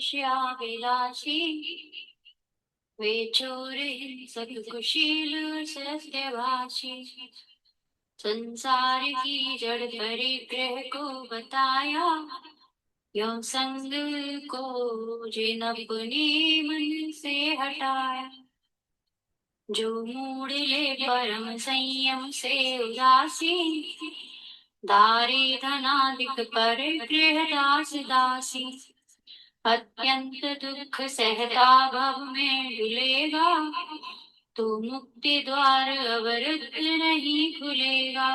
वेश्याभिलाषी वे चोर हिंसक कुशील सत्यभाषी। संसार की जड़ परिग्रह को बताया, यो संग को जिन अपने मन से हटाया। जो मूड ले परम संयम से उदासीन, दारी धनादिक परिग्रह दास दासी। अत्यंत दुख सहता भव में डुलेगा, तो मुक्ति द्वार अवरुद्ध नहीं खुलेगा।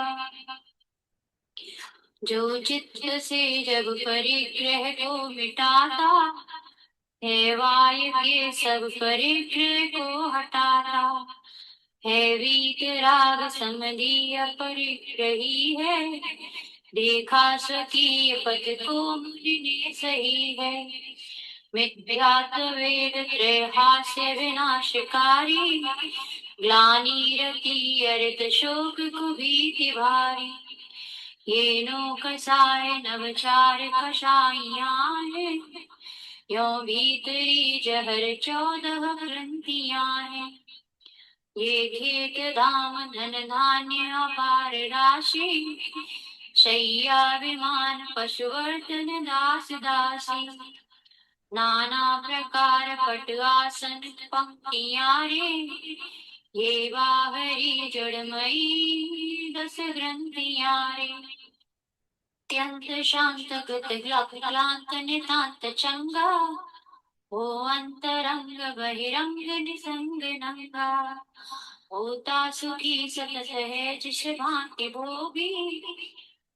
जो चित्त से जब परिग्रह को मिटाता, है वाय के सब परिग्रह को हटाता। है वीत राग समधी अपरिग्रही है, देखा स्वकीय पद को मुनि सही है। मिथ्यात्व वेद त्रयहास्य विनाशकारी, ग्लानि रति अरित शोक कुभीति भारी। ये नो कसाय नवचार कषाइयाँ हैं, यो भीतरी जहर 14 ग्रंथियाँ हैं। ये खेत धाम धन धान्य अपार राशि, शय्या विमान पशुवर्तन दास दासी। नाना प्रकार पट आसन पंक्तियाँ रे, ये बाहरी जड़मयी 10 ग्रंथियाँ रे। अत्यंत शांत गत क्लांत नितांत चंगा, ओ अंतरंग बहिरंग निसंग नंगा। होता सुखी सत सहज भांति भोगी,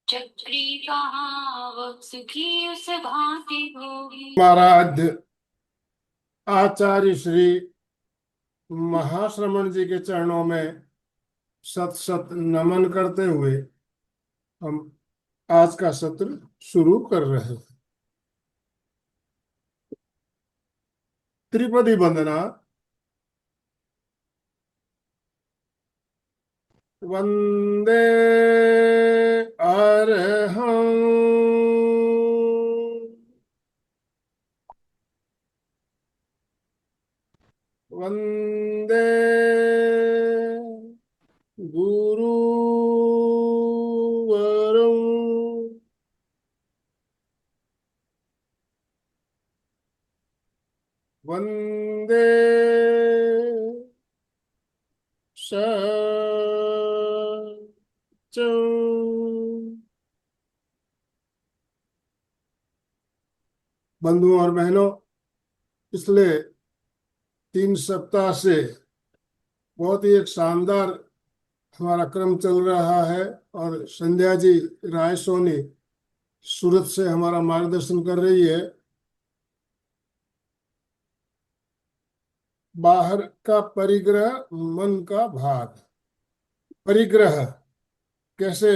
चक्री कहाँ वह सुखी उस भांति भोगी। महाराज आचार्य श्री महाश्रमण जी के चरणों में सत सत नमन करते हुए हम आज का सत्र शुरू कर रहे हैं। त्रिपदी वंदना। वंदे अरहं वंदे गुरुवरं वंदे सच्चं। बंधुओं और बहनों, पिछले 3 सप्ताह से बहुत ही एक शानदार हमारा क्रम चल रहा है और संध्या जी राय सोनी सूरत से हमारा मार्गदर्शन कर रही है। बाहर का परिग्रह, मन का भाग। परिग्रह कैसे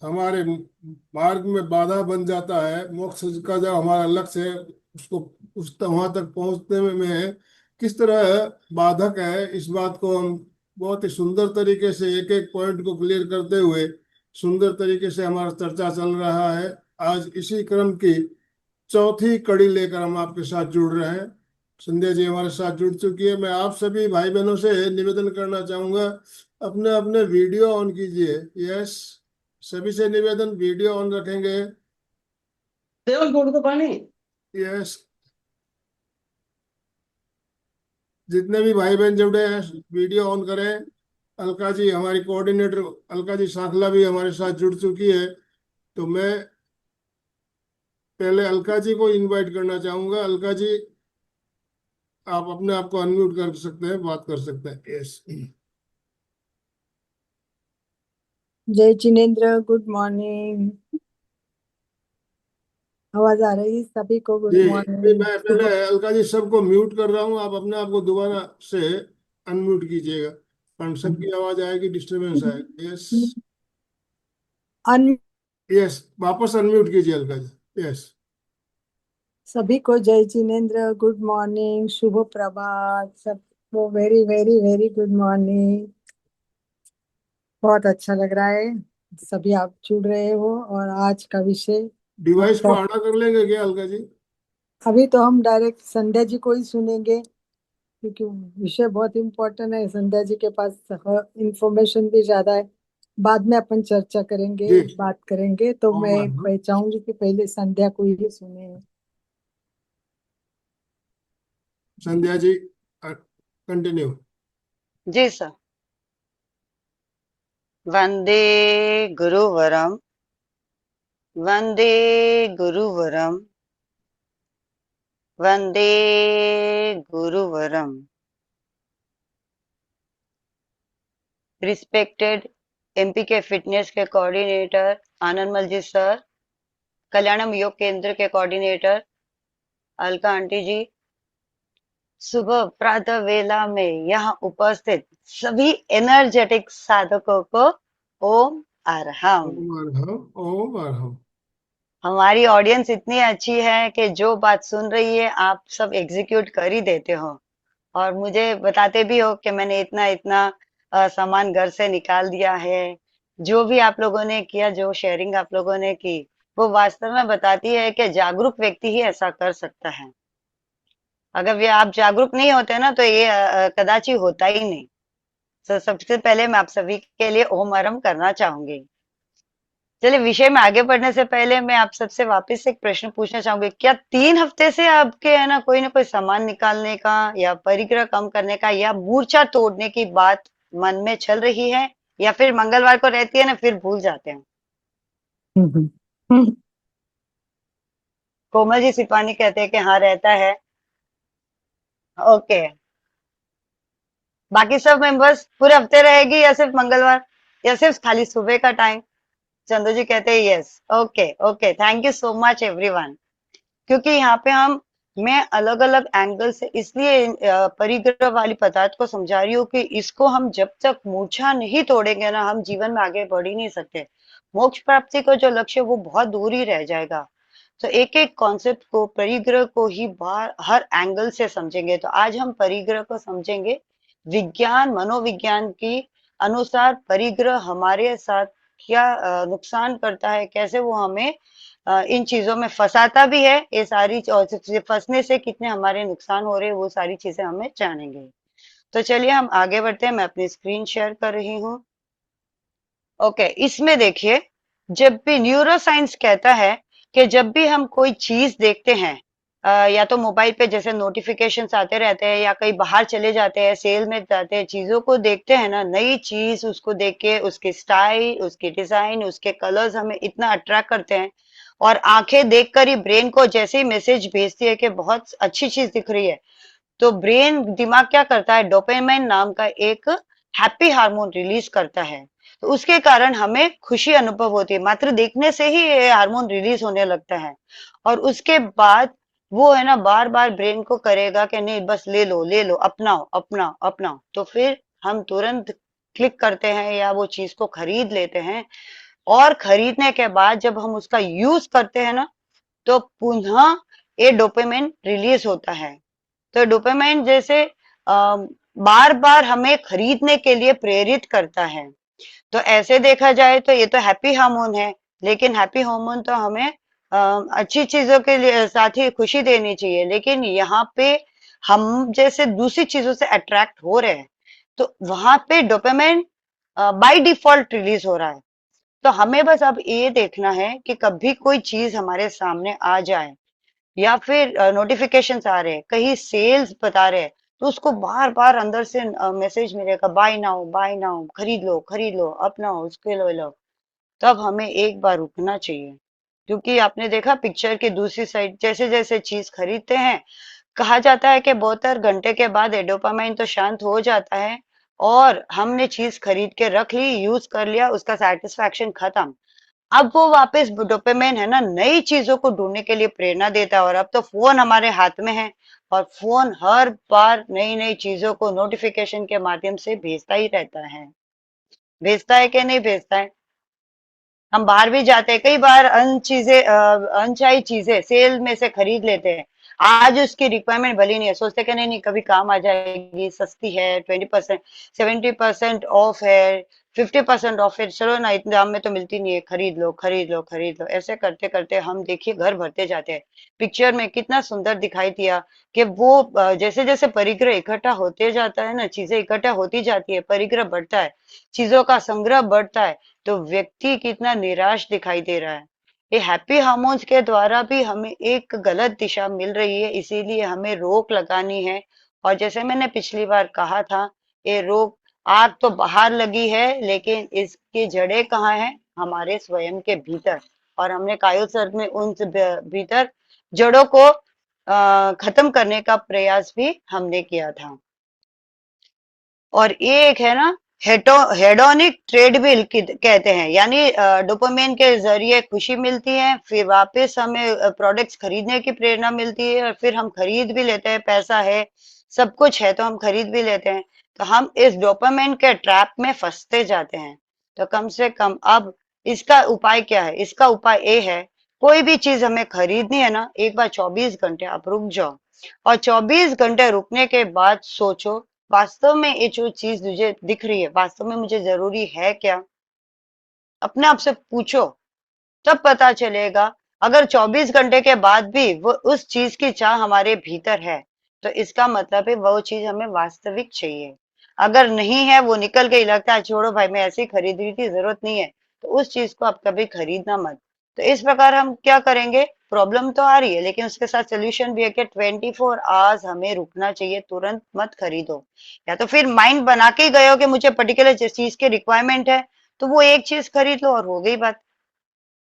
हमारे मार्ग में बाधा बन जाता है, मोक्ष का जो हमारा लक्ष्य है उसको वहां तक पहुंचने में किस तरह बाधक है, इस बात को हम बहुत ही सुंदर तरीके से एक एक पॉइंट को क्लियर करते हुए सुंदर तरीके से हमारा चर्चा चल रहा है। आज इसी क्रम की चौथी कड़ी लेकर हम आपके साथ जुड़ रहे हैं। संध्या जी हमारे साथ जुड़ चुकी है। मैं आप सभी भाई बहनों से निवेदन करना चाहूंगा, अपने अपने वीडियो ऑन कीजिए। यस, सभी से निवेदन, वीडियो ऑन रखेंगे। यस, जितने भी भाई बहन जुड़े हैं वीडियो ऑन करें। अलका जी हमारी कोऑर्डिनेटर, अलका जी सांखला भी हमारे साथ जुड़ चुकी है। तो मैं पहले अलका जी को इनवाइट करना चाहूंगा। अलका जी, आप अपने आप को अनम्यूट कर सकते हैं, बात कर सकते हैं। यस। जय जिनेन्द्र, गुड मॉर्निंग। आवाज आ रही है सभी को? गुड जी, मॉर्निंग। मैं पहले अलका जी सबको म्यूट कर रहा हूँ, आप अपने आप को दोबारा से अनम्यूट कीजिएगा, कारण सबकी आवाज आएगी, डिस्टरबेंस आएगी। यस, अन यस, वापस अनम्यूट कीजिए अलका जी। यस। सभी को जय जिनेन्द्र, गुड मॉर्निंग, शुभ प्रभात सबको। Very very very good morning. बहुत अच्छा लग रहा है, सभी आप जुड़ रहे हो। और आज का विषय डिवाइस को आड़ा कर लेंगे क्या अलका जी? अभी तो हम डायरेक्ट संध्या जी को ही सुनेंगे, क्योंकि विषय बहुत इम्पोर्टेंट है। संध्या जी के पास इंफॉर्मेशन भी ज्यादा है। बाद में अपन चर्चा करेंगे, जी। बात करेंगे, तो ओम मैं चाहूंगी कि पहले संध्या को ही सुने। संध्या जी, कंटिन्यू। जी सर। वंदे गुरुवरम, वंदे गुरुवरम, वंदे गुरुवरम। रिस्पेक्टेड एमपी के फिटनेस के कोऑर्डिनेटर आनंदमल जी सर, कल्याणम योग केंद्र के कोऑर्डिनेटर अलका आंटी जी, सुबह प्रातः वेला में यहाँ उपस्थित सभी एनर्जेटिक साधकों को ओम अरहम। ओम अर्हम, ओम अर्हम। हमारी ऑडियंस इतनी अच्छी है कि जो बात सुन रही है आप सब एग्जीक्यूट कर ही देते हो, और मुझे बताते भी हो कि मैंने इतना इतना सामान घर से निकाल दिया है। जो भी आप लोगों ने किया, जो शेयरिंग आप लोगों ने की, वो वास्तव में बताती है कि जागरूक व्यक्ति ही ऐसा कर सकता है। अगर ये आप जागरूक नहीं होते ना तो ये कदाचित होता ही नहीं। तो सबसे पहले मैं आप सभी के लिए ओम आरम करना चाहूंगी। चलिए, विषय में आगे बढ़ने से पहले मैं आप सबसे वापस एक प्रश्न पूछना चाहूंगी। क्या 3 हफ्ते से आपके है ना कोई सामान निकालने का या परिग्रह कम करने का या मूर्छा तोड़ने की बात मन में चल रही है, या फिर मंगलवार को रहती है ना फिर भूल जाते हैं? कोमल जी सिपानी कहते हैं कि हाँ रहता है। ओके, बाकी सब मेंबर्स पूरे हफ्ते रहेगी या सिर्फ मंगलवार, या सिर्फ खाली सुबह का टाइम? चंदू जी कहते हैं yes. Okay okay, thank you so much everyone. क्योंकि यहाँ पे मैं अलग अलग एंगल से इसलिए परिग्रह वाली पदार्थ को समझा रही हूँ कि इसको हम जब तक मूर्छा नहीं तोड़ेंगे ना, हम जीवन में आगे बढ़ ही नहीं सकते। मोक्ष प्राप्ति का जो लक्ष्य वो बहुत दूर ही रह जाएगा। तो एक एक कॉन्सेप्ट को, परिग्रह को ही बाहर हर एंगल से समझेंगे। तो आज हम परिग्रह को समझेंगे विज्ञान, मनोविज्ञान की अनुसार परिग्रह हमारे साथ क्या नुकसान करता है, कैसे वो हमें इन चीजों में फंसाता भी है। ये सारी और फंसने से कितने हमारे नुकसान हो रहे हैं, वो सारी चीजें हमें जानेंगे। तो चलिए हम आगे बढ़ते हैं। मैं अपनी स्क्रीन शेयर कर रही हूँ। ओके, इसमें देखिए, जब भी न्यूरो साइंस कहता है कि जब भी हम कोई चीज देखते हैं, या तो मोबाइल पे जैसे नोटिफिकेशंस आते रहते हैं, या कहीं बाहर चले जाते हैं, सेल में जाते हैं, चीजों को देखते हैं ना, नई चीज उसको देख के उसकी स्टाइल, उसकी डिजाइन, उसके कलर्स हमें इतना अट्रैक्ट करते हैं, और आंखें देखकर ही ब्रेन को जैसे ही मैसेज भेजती है कि बहुत अच्छी चीज दिख रही है, तो ब्रेन, दिमाग क्या करता है, डोपामाइन नाम का एक हैप्पी हार्मोन रिलीज करता है। तो उसके कारण हमें खुशी अनुभव होती है, मात्र देखने से ही ये हार्मोन रिलीज होने लगता है। और उसके बाद वो है ना बार बार ब्रेन को करेगा कि नहीं बस ले लो ले लो, अपनाओ अपनाओ अपनाओ। तो फिर हम तुरंत क्लिक करते हैं या वो चीज को खरीद लेते हैं, और खरीदने के बाद जब हम उसका यूज करते हैं ना, तो पुनः ये डोपामाइन रिलीज होता है। तो डोपामाइन जैसे बार बार हमें खरीदने के लिए प्रेरित करता है। तो ऐसे देखा जाए तो ये तो हैप्पी हार्मोन है, लेकिन हैप्पी हार्मोन तो हमें अच्छी चीजों के लिए साथ ही खुशी देनी चाहिए, लेकिन यहाँ पे हम जैसे दूसरी चीजों से अट्रैक्ट हो रहे हैं, तो वहां पे डोपामाइन बाय डिफॉल्ट रिलीज हो रहा है। तो हमें बस अब ये देखना है कि कभी कोई चीज हमारे सामने आ जाए, या फिर नोटिफिकेशंस आ रहे हैं, कहीं सेल्स बता रहे हैं, तो उसको बार बार अंदर से मैसेज मिलेगा, बाय नाउ, खरीद लो, अपनाओ, उसके लो। तब हमें एक बार रुकना चाहिए, क्योंकि आपने देखा पिक्चर की दूसरी साइड, जैसे जैसे चीज खरीदते हैं, कहा जाता है कि 72 घंटे के बाद डोपामाइन तो शांत हो जाता है, और हमने चीज खरीद के रख ली, यूज कर लिया, उसका सेटिस्फैक्शन खत्म। अब वो वापस डोपामाइन है ना नई चीजों को ढूंढने के लिए प्रेरणा देता है, और अब तो फोन हमारे हाथ में है, और फोन हर बार नई नई चीजों को नोटिफिकेशन के माध्यम से भेजता ही रहता है। भेजता है कि नहीं भेजता है? हम बाहर भी जाते हैं, कई बार अनचाही चीजें सेल में से खरीद लेते हैं। आज उसकी रिक्वायरमेंट भली नहीं है, सोचते कि नहीं नहीं कभी काम आ जाएगी, सस्ती है, 20%, 70% ऑफ है, 50% ऑफ है, चलो ना इतने दाम में तो मिलती नहीं है, खरीद लो खरीद लो खरीद लो। ऐसे करते करते हम देखिए घर भरते जाते हैं। पिक्चर में कितना सुंदर दिखाई दिया कि वो जैसे जैसे परिग्रह इकट्ठा होते जाता है ना, चीजें इकट्ठा होती जाती है, परिग्रह बढ़ता है, चीजों का संग्रह बढ़ता है, तो व्यक्ति कितना निराश दिखाई दे रहा है। ये हैप्पी हार्मोन्स के द्वारा भी हमें एक गलत दिशा मिल रही है, इसीलिए हमें रोक लगानी है। और जैसे मैंने पिछली बार कहा था, ये रोक, आग तो बाहर लगी है लेकिन इसकी जड़ें कहाँ है, हमारे स्वयं के भीतर। और हमने कायो सर्ग में उन भीतर जड़ों को खत्म करने का प्रयास भी हमने किया था। और ये एक है ना, हेडोनिक ट्रेडमिल कहते हैं, यानी डोपामिन के जरिए खुशी मिलती है, फिर वापस हमें प्रोडक्ट्स खरीदने की प्रेरणा मिलती है, और फिर हम खरीद भी लेते हैं, पैसा है, सब कुछ है तो हम खरीद भी लेते हैं। तो हम इस डोपामिन के ट्रैप में फंसते जाते हैं। तो कम से कम अब इसका उपाय क्या है? इसका उपाय ये है, कोई भी चीज हमें खरीदनी है ना, एक बार 24 घंटे आप रुक जाओ, और 24 घंटे रुकने के बाद सोचो, वास्तव में ये जो चीज मुझे दिख रही है, वास्तव में मुझे जरूरी है क्या? अपने आप से पूछो, तब पता चलेगा। अगर 24 घंटे के बाद भी वो उस चीज की चाह हमारे भीतर है, तो इसका मतलब है वो चीज हमें वास्तविक चाहिए। अगर नहीं है, वो निकल गई, लगता है छोड़ो भाई मैं ऐसे ही खरीद रही थी, जरूरत नहीं है, तो उस चीज को आप कभी खरीदना मत। तो इस प्रकार हम क्या करेंगे, प्रॉब्लम तो आ रही है लेकिन उसके साथ सोल्यूशन भी है कि 24 आवर्स हमें रुकना चाहिए, तुरंत मत खरीदो। या तो फिर माइंड बना के ही गए हो कि मुझे पर्टिकुलर जिस चीज की रिक्वायरमेंट है, तो वो एक चीज खरीद लो और हो गई बात।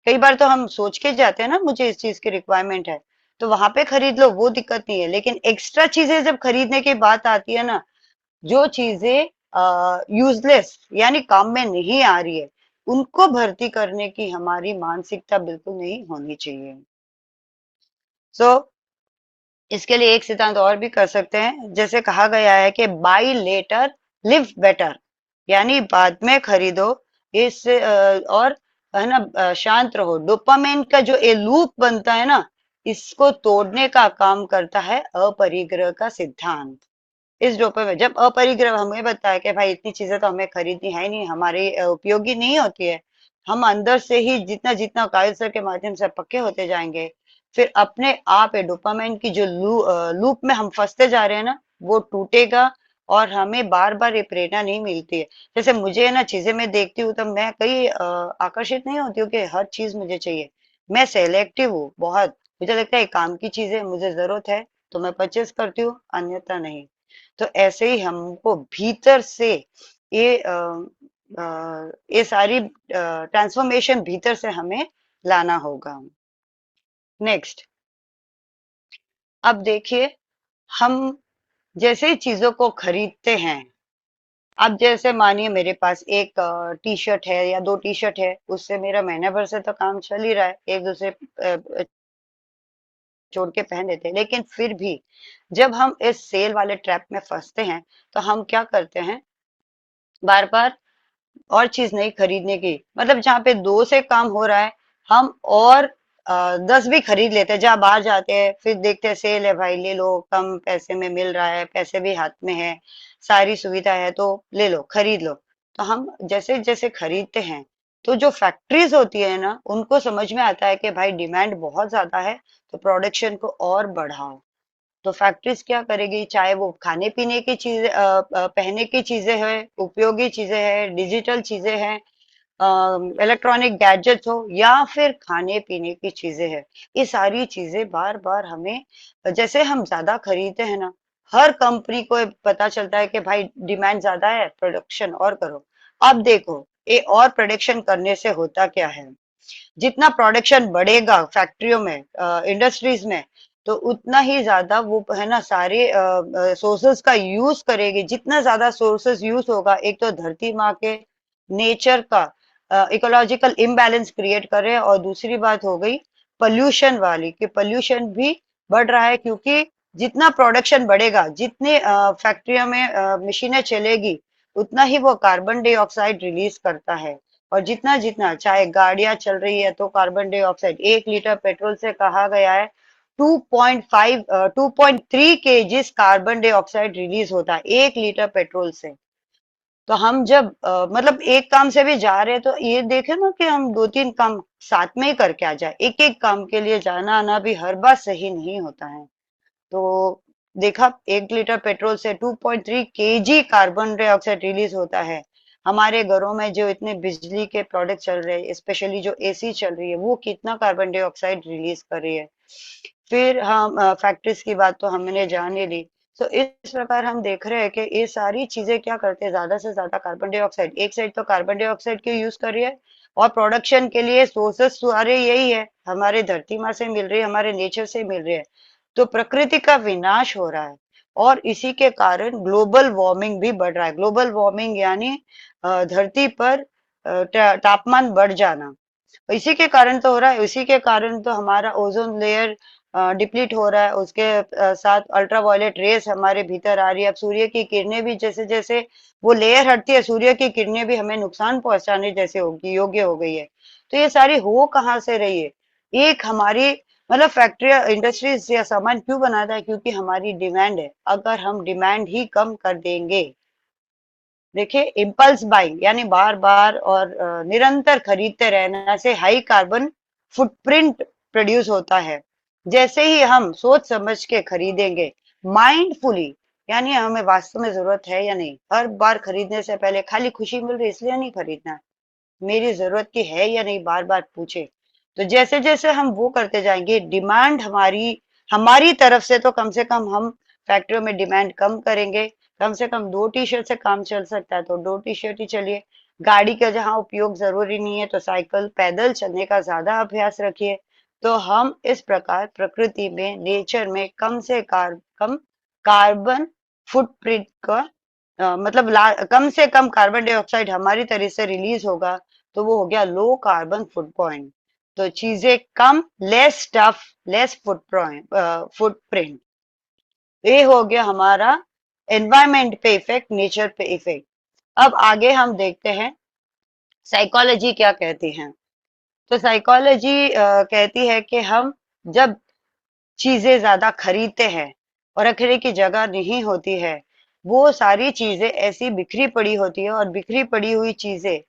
कई बार तो हम सोच के जाते हैं ना, मुझे इस चीज की रिक्वायरमेंट है, तो वहां पे खरीद लो, वो दिक्कत नहीं है। लेकिन एक्स्ट्रा चीजें जब खरीदने की बात आती है ना, जो चीजें यूजलेस यानी काम में नहीं आ रही है, उनको भर्ती करने की हमारी मानसिकता बिल्कुल नहीं होनी चाहिए। सो इसके लिए एक सिद्धांत और भी कर सकते हैं, जैसे कहा गया है कि बाई लेटर लिव बेटर, यानी बाद में खरीदो, इस और है ना, शांत रहो। डोपामाइन का जो ये लूप बनता है ना, इसको तोड़ने का काम करता है अपरिग्रह का सिद्धांत। इस डोपामाइन जब अपरिग्रह हमें बताया कि भाई इतनी चीजें तो हमें खरीदनी है नहीं, हमारी उपयोगी नहीं होती है, हम अंदर से ही जितना जितना कायसर के माध्यम से पक्के होते जाएंगे, फिर अपने आप है डोपामाइन की जो लूप में हम फंसते जा रहे हैं ना, वो टूटेगा, और हमें बार बार ये प्रेरणा नहीं मिलती है। जैसे मुझे ना चीजें मैं देखती हूँ तो मैं कहीं आकर्षित नहीं होती हूँ कि हर चीज मुझे चाहिए। मैं सेलेक्टिव हूँ बहुत, मुझे लगता है काम की चीजें मुझे जरूरत है तो मैं परचेस करती हूँ, अन्यथा नहीं। तो ऐसे ही हमको भीतर से ये ये सारी ट्रांसफॉर्मेशन भीतर से हमें लाना होगा। नेक्स्ट, अब देखिए, हम जैसे ही चीजों को खरीदते हैं, अब जैसे मानिए मेरे पास एक टी शर्ट है या 2 टी शर्ट है, उससे मेरा महीने भर से तो काम चल ही रहा है, एक दूसरे जोड़ के पहन लेते हैं। लेकिन फिर भी जब हम इस सेल वाले ट्रैप में फंसते हैं, तो हम क्या करते हैं, बार बार और चीज नहीं खरीदने की, मतलब जहाँ पे 2 से काम हो रहा है, हम और 10 भी खरीद लेते हैं। जहाँ बाहर जाते हैं फिर देखते हैं सेल है भाई, ले लो, कम पैसे में मिल रहा है, पैसे भी हाथ में है, सारी सुविधा है, तो ले लो खरीद लो। तो हम जैसे जैसे खरीदते हैं, तो जो फैक्ट्रीज होती है ना, उनको समझ में आता है कि भाई डिमांड बहुत ज्यादा है, तो प्रोडक्शन को और बढ़ाओ। तो फैक्ट्रीज क्या करेगी, चाहे वो खाने पीने की चीजें, पहने की चीजें हैं, उपयोगी चीजें हैं, डिजिटल चीजें हैं, इलेक्ट्रॉनिक गैजेट्स हो, या फिर खाने पीने की चीजें हैं, ये सारी चीजें बार बार हमें, जैसे हम ज्यादा खरीदते हैं ना, हर कंपनी को पता चलता है कि भाई डिमांड ज्यादा है, प्रोडक्शन और करो। अब देखो, ये और प्रोडक्शन करने से होता क्या है, जितना प्रोडक्शन बढ़ेगा फैक्ट्रियों में, इंडस्ट्रीज में, तो उतना ही ज्यादा वो है ना सारे सोर्सेस का यूज करेगी। जितना ज्यादा सोर्सेस यूज होगा, एक तो धरती माँ के नेचर का इकोलॉजिकल इम्बैलेंस क्रिएट कर रहे हैं, और दूसरी बात हो गई पोल्यूशन वाली, कि पोल्यूशन भी बढ़ रहा है, क्योंकि जितना प्रोडक्शन बढ़ेगा, जितने फैक्ट्रियों में मशीनें चलेगी, उतना ही वो कार्बन डाइऑक्साइड रिलीज करता है। और जितना जितना चाहे गाड़ियां चल रही है तो कार्बन डाइऑक्साइड, 1 लीटर पेट्रोल से कहा गया है 2.3 kg कार्बन डाइऑक्साइड रिलीज होता है 1 लीटर पेट्रोल से। तो हम जब मतलब एक काम से भी जा रहे हैं तो ये देखे ना कि हम 2-3 काम साथ में ही करके आ जाए। एक एक काम के लिए जाना आना भी हर बार सही नहीं होता है। तो देखा 1 लीटर पेट्रोल से 2.3 kg कार्बन डाइऑक्साइड रिलीज होता है। हमारे घरों में जो इतने बिजली के प्रोडक्ट चल रहे हैं, स्पेशली जो एसी चल रही है, वो कितना कार्बन डाइऑक्साइड रिलीज कर रही है। फिर हम फैक्ट्रीज की बात तो हमने जान ही ली। तो इस प्रकार हम देख रहे हैं कि ये सारी चीजें क्या करते हैं, ज्यादा से ज्यादा कार्बन डाइऑक्साइड, एक साइड तो कार्बन डाइऑक्साइड क्यों यूज कर रही है, और प्रोडक्शन के लिए सोर्सेस सारे यही है, हमारे धरती माँ से मिल रही है, हमारे नेचर से मिल रही है। तो प्रकृति का विनाश हो रहा है और इसी के कारण ग्लोबल वार्मिंग भी बढ़ रहा है। ग्लोबल वार्मिंग यानी धरती पर तापमान बढ़ जाना, इसी के कारण तो हो रहा है। इसी के कारण तो हमारा ओजोन लेयर डिप्लीट हो रहा है, उसके साथ अल्ट्रावायलेट रेस हमारे भीतर आ रही है। अब सूर्य की किरणें भी जैसे जैसे वो लेयर हटती है, सूर्य की किरणें भी हमें नुकसान पहुंचाने जैसे होगी, योग्य हो गई है। तो ये सारी हो कहाँ से रही है, एक हमारी मतलब फैक्ट्री इंडस्ट्रीज या सामान क्यों बनाता है, क्योंकि हमारी डिमांड है। अगर हम डिमांड ही कम कर देंगे, देखिए इम्पल्स बाइंग यानी बार बार और निरंतर खरीदते रहने से हाई कार्बन फुटप्रिंट प्रोड्यूस होता है। जैसे ही हम सोच समझ के खरीदेंगे माइंडफुली, यानी हमें वास्तव में जरूरत है या नहीं, हर बार खरीदने से पहले खाली खुशी मिल रही इसलिए नहीं खरीदना, मेरी जरूरत की है या नहीं बार बार पूछे। तो जैसे जैसे हम वो करते जाएंगे, डिमांड हमारी हमारी तरफ से तो कम से कम हम फैक्ट्रियों में डिमांड कम करेंगे। कम से कम 2 टी शर्ट से काम चल सकता है तो 2 टी शर्ट ही चलिए। गाड़ी का जहां उपयोग जरूरी नहीं है तो साइकिल पैदल चलने का ज्यादा अभ्यास रखिए। तो हम इस प्रकार प्रकृति में, नेचर में कम कार्बन फुटप्रिंट का मतलब कम से कम कार्बन डाइऑक्साइड हमारी तरफ से रिलीज होगा, तो वो हो गया लो कार्बन फुट पॉइंट। तो चीजें कम, लेस स्टफ, लेस फुटप्रिंट, ये हो गया हमारा एनवायरमेंट पे इफेक्ट, नेचर पे इफेक्ट। अब आगे हम देखते हैं साइकोलॉजी क्या कहती है। तो साइकोलॉजी कहती है कि हम जब चीजें ज्यादा खरीदते हैं और रखने की जगह नहीं होती है, वो सारी चीजें ऐसी बिखरी पड़ी होती है, और बिखरी पड़ी हुई चीजें,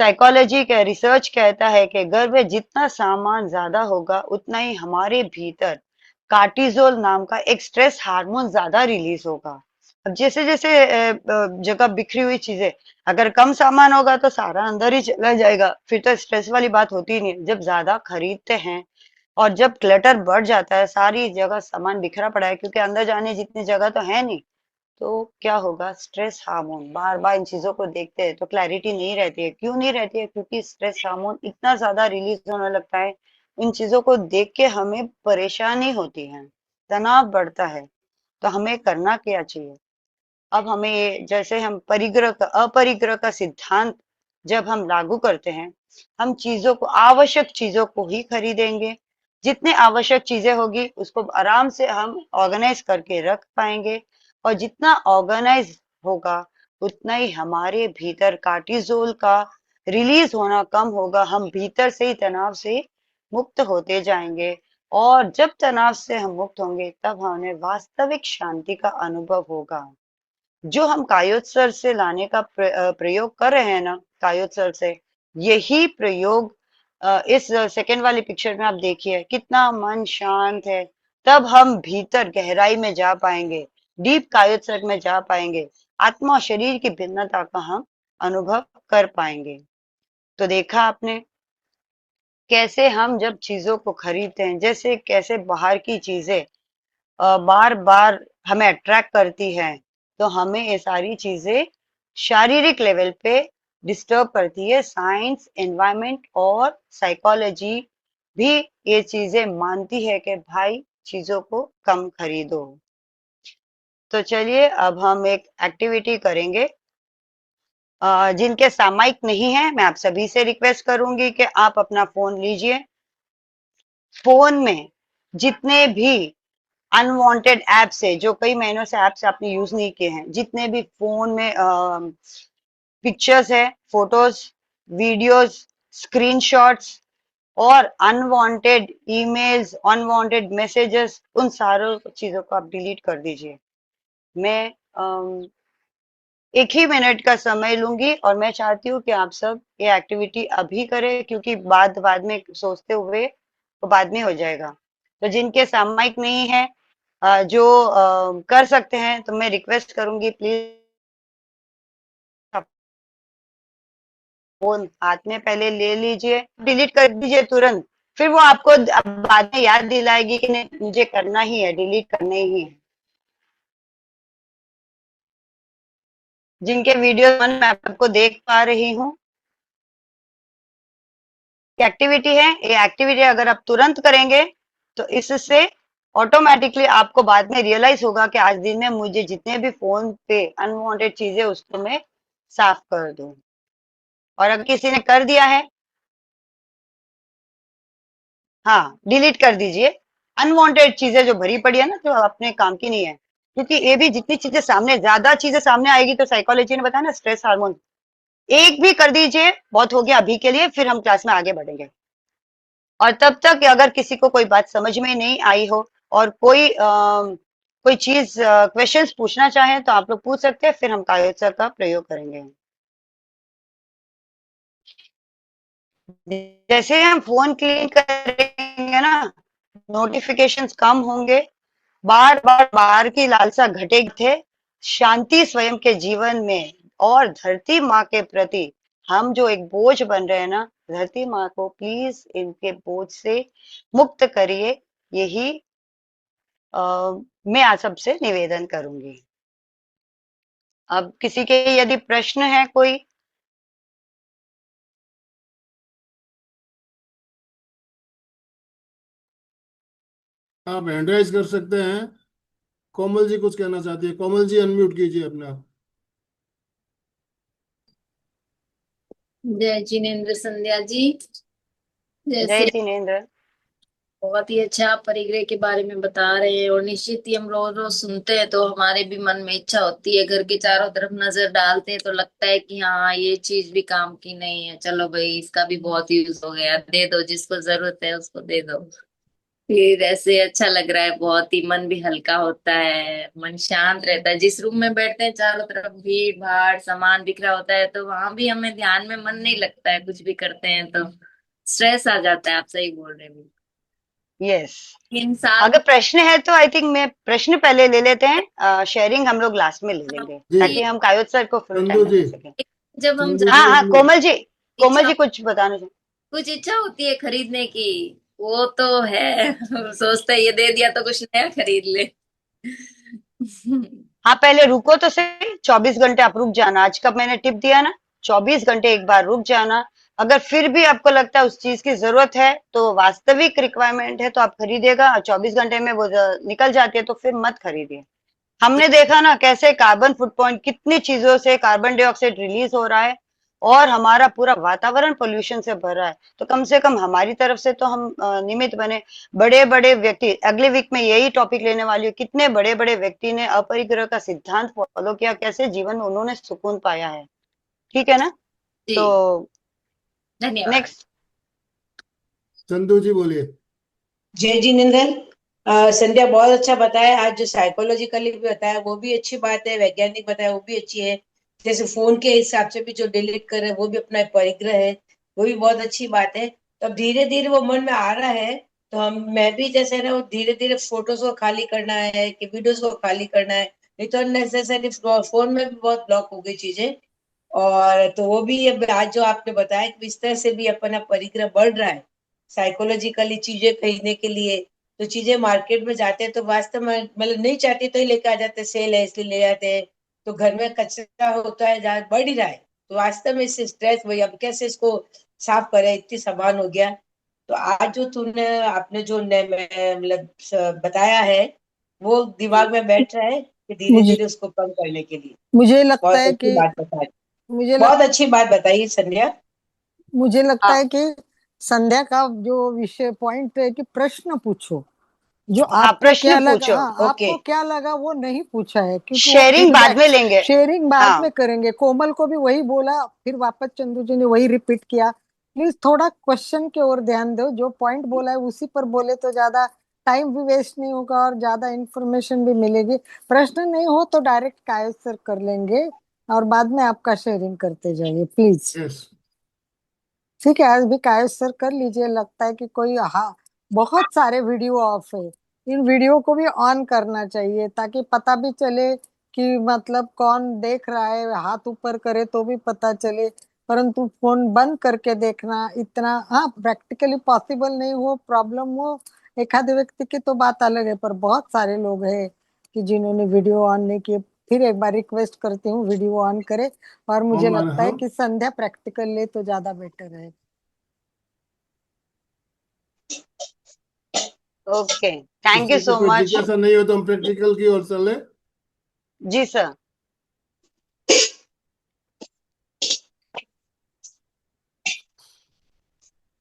साइकोलॉजी का रिसर्च कहता है कि घर में जितना सामान ज्यादा होगा उतना ही हमारे भीतर कार्टिजोल नाम का एक स्ट्रेस हार्मोन ज्यादा रिलीज होगा। अब जैसे जैसे जगह बिखरी हुई चीजें, अगर कम सामान होगा तो सारा अंदर ही चला जाएगा, फिर तो स्ट्रेस वाली बात होती ही नहीं। जब ज्यादा खरीदते हैं और जब क्लटर बढ़ जाता है, सारी जगह सामान बिखरा पड़ा है, क्योंकि अंदर जाने जितनी जगह तो है नहीं, तो क्या होगा, स्ट्रेस हार्मोन, बार बार इन चीजों को देखते हैं तो क्लैरिटी नहीं रहती है। क्यों नहीं रहती है, क्योंकि स्ट्रेस हार्मोन इतना ज्यादा रिलीज होने लगता है, इन चीजों को देख के हमें परेशानी होती है, तनाव बढ़ता है। तो हमें करना क्या चाहिए, अब हमें जैसे हम परिग्रह का अपरिग्रह का सिद्धांत जब हम लागू करते हैं, हम चीजों को, आवश्यक चीजों को ही खरीदेंगे। जितने आवश्यक चीजें होगी उसको आराम से हम ऑर्गेनाइज करके रख पाएंगे, और जितना ऑर्गेनाइज होगा उतना ही हमारे भीतर कार्टिजोल का रिलीज होना कम होगा, हम भीतर से ही तनाव से मुक्त होते जाएंगे। और जब तनाव से हम मुक्त होंगे तब हमें वास्तविक शांति का अनुभव होगा। जो हम कायोत्सर्ग से लाने का प्रयोग कर रहे हैं ना, कायोत्सर्ग से, यही प्रयोग इस सेकेंड वाली पिक्चर में आप देखिए कितना मन शांत है। तब हम भीतर गहराई में जा पाएंगे, डीप कायोत्सर्ग में जा पाएंगे, आत्मा और शरीर की भिन्नता का हम अनुभव कर पाएंगे। तो देखा आपने कैसे हम जब चीजों को खरीदते हैं, जैसे कैसे बाहर की चीजें बार बार हमें अट्रैक्ट करती है, तो हमें ये सारी चीजें शारीरिक लेवल पे डिस्टर्ब करती है। साइंस, एनवायरमेंट और साइकोलॉजी भी ये चीजें मानती है कि भाई चीजों को कम खरीदो। तो चलिए अब हम एक एक्टिविटी करेंगे। जिनके सामायिक नहीं है, मैं आप सभी से रिक्वेस्ट करूंगी कि आप अपना फोन लीजिए। फोन में जितने भी अनवांटेड ऐप्स है, जो कई महीनों से ऐप्स आपने यूज नहीं किए हैं, जितने भी फोन में पिक्चर्स है, फोटोज, वीडियोस, स्क्रीनशॉट्स और अनवांटेड ईमेल्स, अनवांटेड मैसेजेस, उन सारों चीजों को आप डिलीट कर दीजिए। मैं 1 ही मिनट का समय लूंगी और मैं चाहती हूँ कि आप सब ये एक्टिविटी अभी करें, क्योंकि बाद में सोचते हुए तो बाद में हो जाएगा। तो जिनके सामयिक नहीं है, जो कर सकते हैं, तो मैं रिक्वेस्ट करूंगी प्लीज फोन हाथ में पहले ले लीजिए, डिलीट कर दीजिए तुरंत। फिर वो आपको बाद में याद दिलाएगी कि नहीं मुझे करना ही है, डिलीट करने ही है। जिनके वीडियो मैं आपको देख पा रही हूँ, एक्टिविटी है, ये एक्टिविटी अगर आप तुरंत करेंगे तो इससे ऑटोमेटिकली आपको बाद में रियलाइज होगा कि आज दिन में मुझे जितने भी फोन पे अनवांटेड चीजें उसको मैं साफ कर दूं। और अगर किसी ने कर दिया है, हाँ डिलीट कर दीजिए। अनवांटेड चीजें जो भरी पड़ी है ना, जो अपने काम की नहीं है, क्योंकि ये भी जितनी चीजें सामने, ज्यादा चीजें सामने आएगी तो साइकोलॉजी ने बताया ना, स्ट्रेस हार्मोन, एक भी कर दीजिए बहुत हो गया अभी के लिए, फिर हम क्लास में आगे बढ़ेंगे। और तब तक अगर किसी को कोई बात समझ में नहीं आई हो और कोई चीज क्वेश्चंस पूछना चाहें तो आप लोग पूछ सकते हैं, फिर हम कागज का प्रयोग करेंगे। जैसे हम फोन क्लीन करेंगे ना, नोटिफिकेशंस कम होंगे, बार बार बाहर की लालसा घटेगी थे, शांति स्वयं के जीवन में, और धरती माँ के प्रति हम जो एक बोझ बन रहे हैं ना, धरती माँ को प्लीज इनके बोझ से मुक्त करिए। यही मैं आप सबसे निवेदन करूंगी। अब किसी के यदि प्रश्न है कोई, आप हैंड राइज कर सकते हैं। कोमल जी कुछ कहना चाहती है, कोमल जी अनम्यूट कीजिए अपने आप। जय जिनेन्द्र संध्या जी। जय जैसे जिनेन्द्र। बहुत ही अच्छा आप परिग्रह के बारे में बता रहे हैं, और निश्चित ही हम रोज रोज सुनते हैं तो हमारे भी मन में इच्छा होती है, घर के चारों तरफ नजर डालते हैं तो लगता है कि हाँ ये चीज भी काम की नहीं है, चलो भाई इसका भी बहुत यूज हो गया, दे दो जिसको जरूरत है उसको दे दो। फिर ऐसे अच्छा लग रहा है, बहुत ही मन भी हल्का होता है, मन शांत रहता है। जिस रूम में बैठते हैं चारों तरफ भीड़ भाड़ सामान बिखरा होता है तो वहां भी हमें ध्यान में मन नहीं लगता है, कुछ भी करते हैं तो स्ट्रेस आ जाता है। आप सही बोल रहे हैं। यस, इन साथ अगर प्रश्न है तो आई थिंक मैं प्रश्न पहले ले लेते हैं, शेयरिंग हम लोग लास्ट में ले लेंगे, जी ताकि हम कायोत सर को फुल चंदू टाइम में जी, दे सकें। जब हम चंदू हाँ जी हाँ, अनम्यूट। कोमल जी, कोमल इच्छा जी कुछ बताना चाहिए। कुछ इच्छा होती है खरीदने की, वो तो है सोचता है ये दे दिया तो कुछ नया खरीद ले। हाँ पहले रुको तो सही, 24 घंटे आप रुक जाना। आज का मैंने टिप दिया ना, 24 घंटे एक बार रुक जाना। अगर फिर भी आपको लगता है उस चीज की जरूरत है, तो वास्तविक रिक्वायरमेंट है तो आप खरीदेगा, और 24 घंटे में वो निकल जाती है तो फिर मत खरीदिए। हमने देखा ना कैसे कार्बन फुटप्रिंट, कितनी चीजों से कार्बन डाइऑक्साइड रिलीज हो रहा है, और हमारा पूरा वातावरण पोल्यूशन से भर रहा है। तो कम से कम हमारी तरफ से तो हम निमित्त बने। बड़े बड़े व्यक्ति, अगले वीक में यही टॉपिक लेने वाली हूँ, कितने बड़े बड़े व्यक्ति ने अपरिग्रह का सिद्धांत फॉलो किया, कैसे जीवन में उन्होंने सुकून पाया है। ठीक है ना? जी तो धन्यवाद। नेक्स्ट चंदू जी बोलिए। जय जिनेन्द्र। संध्या बहुत अच्छा बताया, आज जो साइकोलॉजिकली भी बताया वो भी अच्छी बात है, वैज्ञानिक बताया वो भी अच्छी है। जैसे फोन के हिसाब से भी जो डिलीट कर रहे हैं वो भी अपना एक परिग्रह है, वो भी बहुत अच्छी बात है। तो अब धीरे धीरे वो मन में आ रहा है, तो मैं भी जैसे ना वो धीरे धीरे फोटोज को खाली करना है कि वीडियोज को खाली करना है, नहीं तो अननेसेसरी फोन में भी बहुत ब्लॉक हो गई चीजें। और तो वो भी अब आज जो आपने बताया कि इस तरह से भी अपना परिग्रह बढ़ रहा है साइकोलॉजिकली चीजें खरीदने के लिए। तो चीजें मार्केट में जाते हैं तो वास्तव में मतलब नहीं चाहती तो ही लेके आ जाते हैं, सेल है इसलिए ले जाते हैं। तो घर में कचरा होता है जहाँ बढ़ ही रहा है, तो वास्तव में इससे स्ट्रेस वही, अब कैसे इसको साफ करे, इतनी सामान हो गया। तो आज जो तुमने आपने जो मतलब बताया है वो दिमाग में बैठ रहा है कि धीरे मुझे धीरे उसको कम करने के लिए। मुझे लगता बहुत है अच्छी कि बात बताई, मुझे लग, बहुत अच्छी बात बताई संध्या। मुझे लगता हाँ है कि संध्या का जो विषय पॉइंट है कि प्रश्न पूछो, जो हाँ, आपको क्या प्रश्न लगा, पूछो। हाँ ओके, आपको क्या लगा वो नहीं पूछा है, क्योंकि वो शेयरिंग बाद फीडबैक में लेंगे। शेयरिंग बाद हाँ में करेंगे। कोमल को भी वही बोला, फिर वापस चंदू जी ने वही रिपीट किया प्लीज थोड़ा क्वेश्चन की ओर ध्यान दो, जो पॉइंट बोला है उसी पर बोले तो ज्यादा टाइम भी वेस्ट नहीं होगा और ज्यादा इंफॉर्मेशन भी मिलेगी। प्रश्न नहीं हो तो डायरेक्ट कायद सर कर लेंगे और बाद में आपका शेयरिंग करते जाइए प्लीज। यस। ठीक है, आज भी कायद सर कर लीजिए। लगता है कि कोई, हाँ, बहुत सारे वीडियो ऑफ है। इन वीडियो को भी ऑन करना चाहिए ताकि पता भी चले कि मतलब कौन देख रहा है। हाथ ऊपर करे तो भी पता चले, परंतु फोन बंद करके देखना इतना, हाँ, प्रैक्टिकली पॉसिबल नहीं हो, प्रॉब्लम हो एक आधे व्यक्ति की तो बात अलग है, पर बहुत सारे लोग हैं कि जिन्होंने वीडियो ऑन नहीं किए। फिर एक बार रिक्वेस्ट करती हूँ वीडियो ऑन करे, और मुझे हम लगता है हम कि संध्या प्रैक्टिकल ले तो ज्यादा बेटर है। ओके, थैंक यू किसी को सो कोई मच। जिज्ञासा नहीं हो तो हम प्रैक्टिकल की ओर चले। जी सर।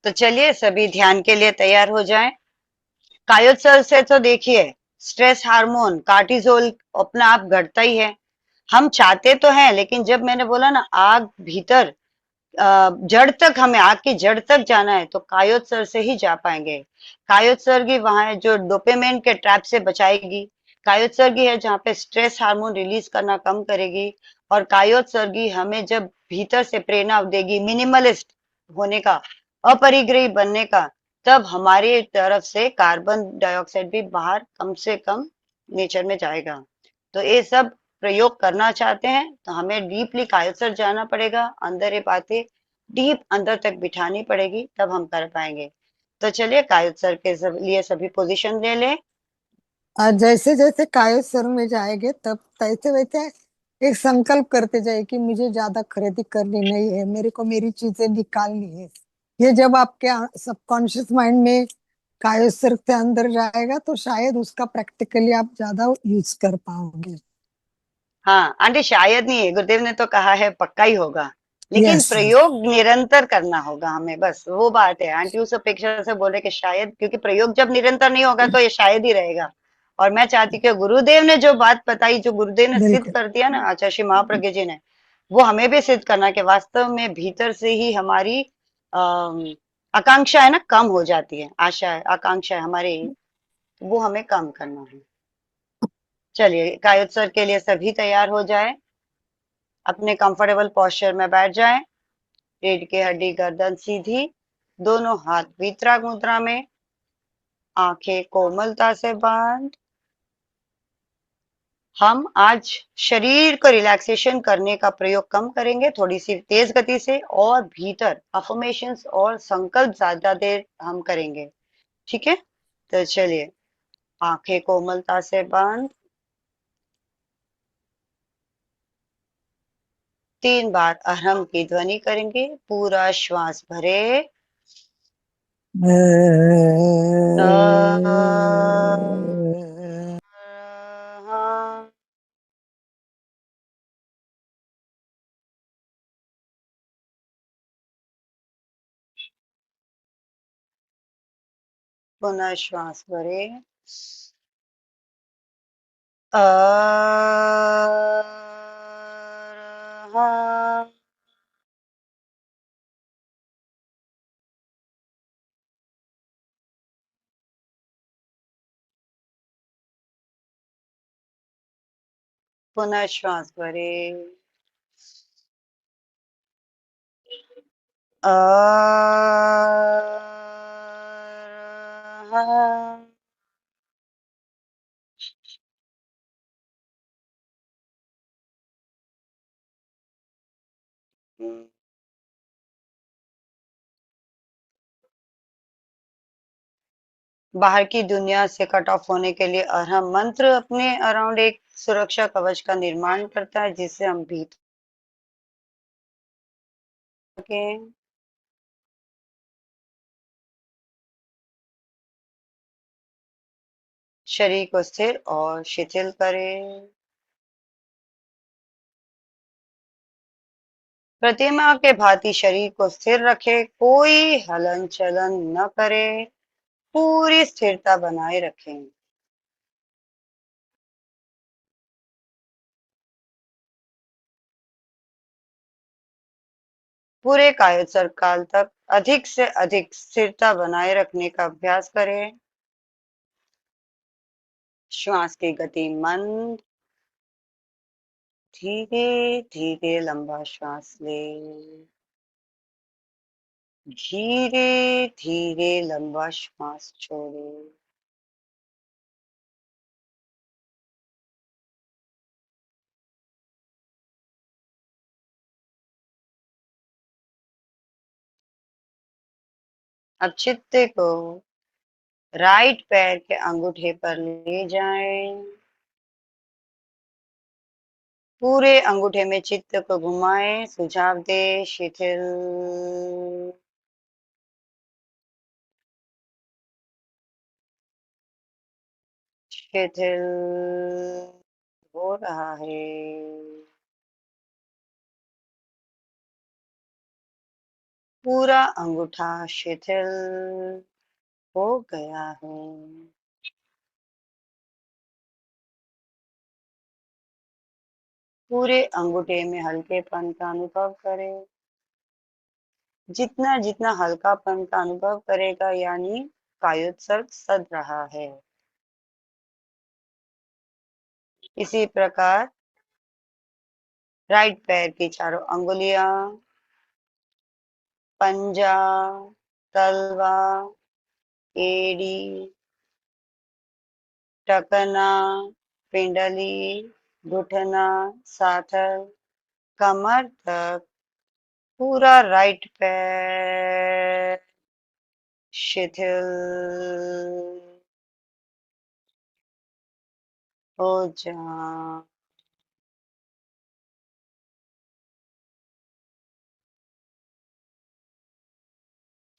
तो चलिए सभी ध्यान के लिए तैयार हो जाएं। कायोत्सर्ग से तो देखिए, स्ट्रेस हार्मोन कार्टिसोल अपना आप घटता ही है। हम चाहते तो हैं, लेकिन जब मैंने बोला ना आग भीतर, जड़ तक, हमें आग की जड़ तक जाना है तो कायोत्सर्ग से ही जा पाएंगे। कायोत्सर्ग ही वहां है जो डोपामिन के ट्रैप से बचाएगी। कायोत्सर्ग ही है जहाँ पे स्ट्रेस हार्मोन रिलीज करना कम करेगी। और कायोत्सर्ग ही हमें जब भीतर से प्रेरणा देगी मिनिमलिस्ट होने का, अपरिग्रही बनने का, तब हमारी तरफ से कार्बन डाइऑक्साइड भी बाहर कम से कम नेचर में जाएगा। तो ये सब प्रयोग करना चाहते हैं तो हमें डीपली कायोत्सर्ग जाना पड़ेगा, अंदर ये बातें डीप अंदर तक बिठानी पड़ेगी, तब हम कर पाएंगे। तो चलिए कायोत्सर्ग के लिए सभी पोजीशन ले लें। और जैसे जैसे कायस्वर में जाएंगे तब तैसे वैसे एक संकल्प करते जाए कि मुझे ज्यादा खरीदी करनी नहीं है, मेरे को मेरी चीजें निकालनी है। ये जब आपके सबकॉन्शियस माइंड में कायस्वर से अंदर जाएगा तो शायद उसका प्रैक्टिकली आप ज्यादा यूज कर पाओगे। हाँ आंटी, शायद नहीं है, गुरुदेव ने तो कहा है पक्का ही होगा, लेकिन यस। प्रयोग निरंतर करना होगा हमें, बस वो बात है। आंटी उस अपेक्षा से बोले कि शायद, क्योंकि प्रयोग जब निरंतर नहीं होगा तो ये शायद ही रहेगा। और मैं चाहती हूँ कि गुरुदेव ने जो बात बताई, जो गुरुदेव ने सिद्ध बिल्कुल। कर दिया ना आचार्य श्री महाप्रज्ञ जी ने, वो हमें भी सिद्ध करना कि वास्तव में भीतर से ही हमारी अम, आकांक्षा है ना कम हो जाती है, आशा है, आकांक्षा है हमारी, वो हमें कम करना है। चलिए कायोत्सर्ग के लिए सभी तैयार हो जाए, अपने कंफर्टेबल पोस्चर में बैठ जाएं। रीढ़ की हड्डी गर्दन सीधी, दोनों हाथ वितराग मुद्रा में, आंखें कोमलता से बंद। हम आज शरीर को रिलैक्सेशन करने का प्रयोग कम करेंगे, थोड़ी सी तेज गति से, और भीतर अफर्मेशंस और संकल्प ज्यादा देर हम करेंगे। ठीक है, तो चलिए आंखें कोमलता से बंद। 3 बार अहम की ध्वनि करेंगे, पूरा श्वास भरे। पुनः श्वास भरे। पुनः श्वास भरे। बाहर की दुनिया से कट ऑफ होने के लिए अरहम मंत्र अपने अराउंड एक सुरक्षा कवच का निर्माण करता है, जिससे हम भीतर के शरीर को स्थिर और शिथिल करें। प्रतिमा के भांति शरीर को स्थिर रखे, कोई हलन चलन न करे, पूरी स्थिरता बनाए रखें। पूरे कायोत्सर्ग काल तक अधिक से अधिक स्थिरता बनाए रखने का अभ्यास करें। श्वास की गति मंद, धीरे धीरे लंबा श्वास ले, धीरे धीरे लंबा श्वास छोड़े। अब चित्त को राइट पैर के अंगूठे पर ले जाएं। पूरे अंगूठे में चित्त को घुमाएं, सुझाव दे, शिथिल, शिथिल हो रहा है। पूरा अंगूठा शिथिल हो गया है। पूरे अंगूठे में हल्केपन का अनुभव करें। जितना जितना हल्कापन का अनुभव करेगा यानी कायोत्सर्ग सद रहा है। इसी प्रकार राइट पैर की चारों अंगुलियां, पंजा, तलवा, एड़ी, टकना, पिंडली, घुटना, साथल, कमर तक पूरा राइट पैर शिथिल हो जा।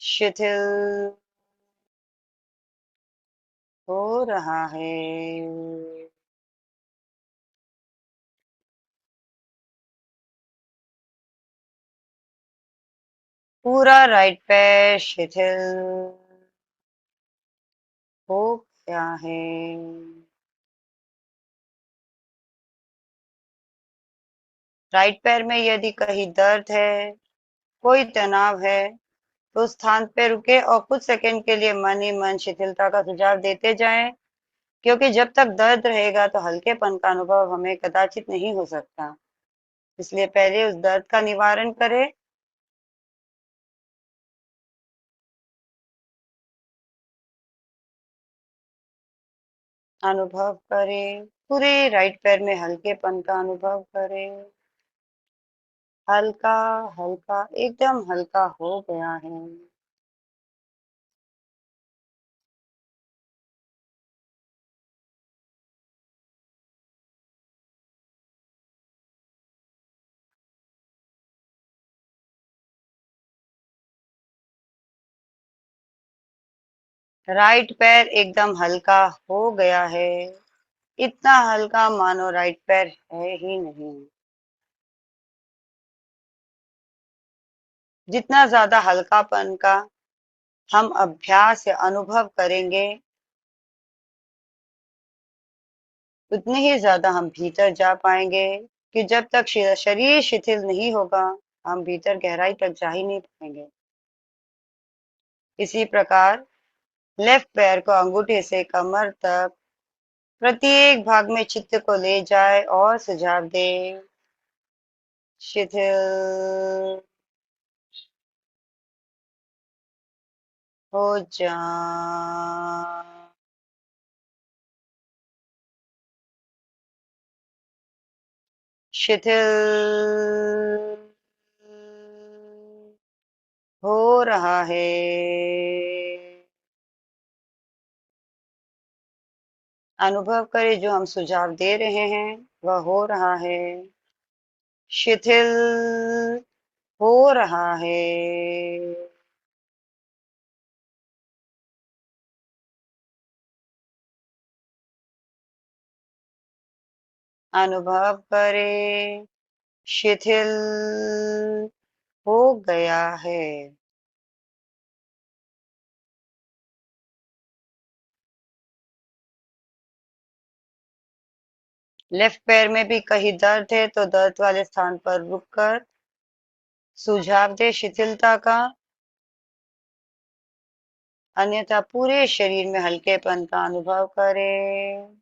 शिथिल हो रहा है। पूरा राइट पैर शिथिल हो गया है। राइट पैर में यदि कहीं दर्द है, कोई तनाव है, तो उस स्थान पे रुके और कुछ सेकंड के लिए मन ही मन शिथिलता का सुझाव देते जाएं, क्योंकि जब तक दर्द रहेगा तो हल्केपन का अनुभव हमें कदाचित नहीं हो सकता। इसलिए पहले उस दर्द का निवारण करें। अनुभव करें, पूरे राइट पैर में हल्केपन का अनुभव करें। हल्का हल्का एकदम हल्का हो गया है। राइट पैर एकदम हल्का हो गया है। इतना हल्का मानो राइट पैर है ही नहीं। जितना ज्यादा हल्कापन का हम अभ्यास या अनुभव करेंगे, उतने ही ज्यादा हम भीतर जा पाएंगे, कि जब तक शरीर शिथिल नहीं होगा हम भीतर गहराई तक जा ही नहीं पाएंगे। इसी प्रकार लेफ्ट पैर को अंगूठे से कमर तक प्रत्येक भाग में चित्त को ले जाए और सुझाव दे, शिथिल हो जा। शिथिल हो रहा है। अनुभव करें जो हम सुझाव दे रहे हैं वह हो रहा है, शिथिल हो रहा है। अनुभव करें, शिथिल हो गया है। लेफ्ट पैर में भी कहीं दर्द है तो दर्द वाले स्थान पर रुककर सुझाव दे शिथिलता का, अन्यथा पूरे शरीर में हल्केपन का अनुभव करें।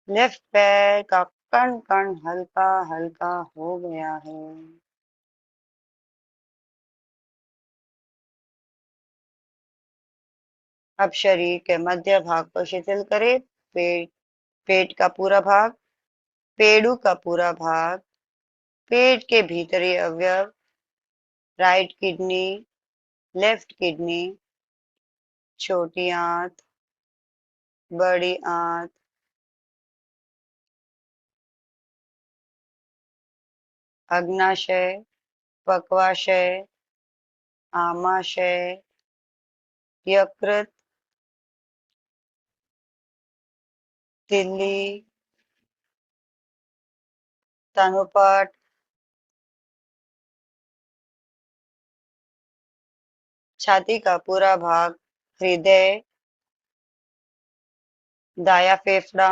लेफ्ट पैर का कण कण हल्का हल्का हो गया है। अब शरीर के मध्य भाग को शिथिल करें। पेट का पूरा भाग, पेड़ू का पूरा भाग, पेट के भीतरी अवयव, राइट किडनी, लेफ्ट किडनी, छोटी आंत, बड़ी आंत, अग्नाशय, पक्वाशय, आमाशय, यकृत, तिल्ली, तनुपट, छाती का पूरा भाग, हृदय, दाया फेफड़ा,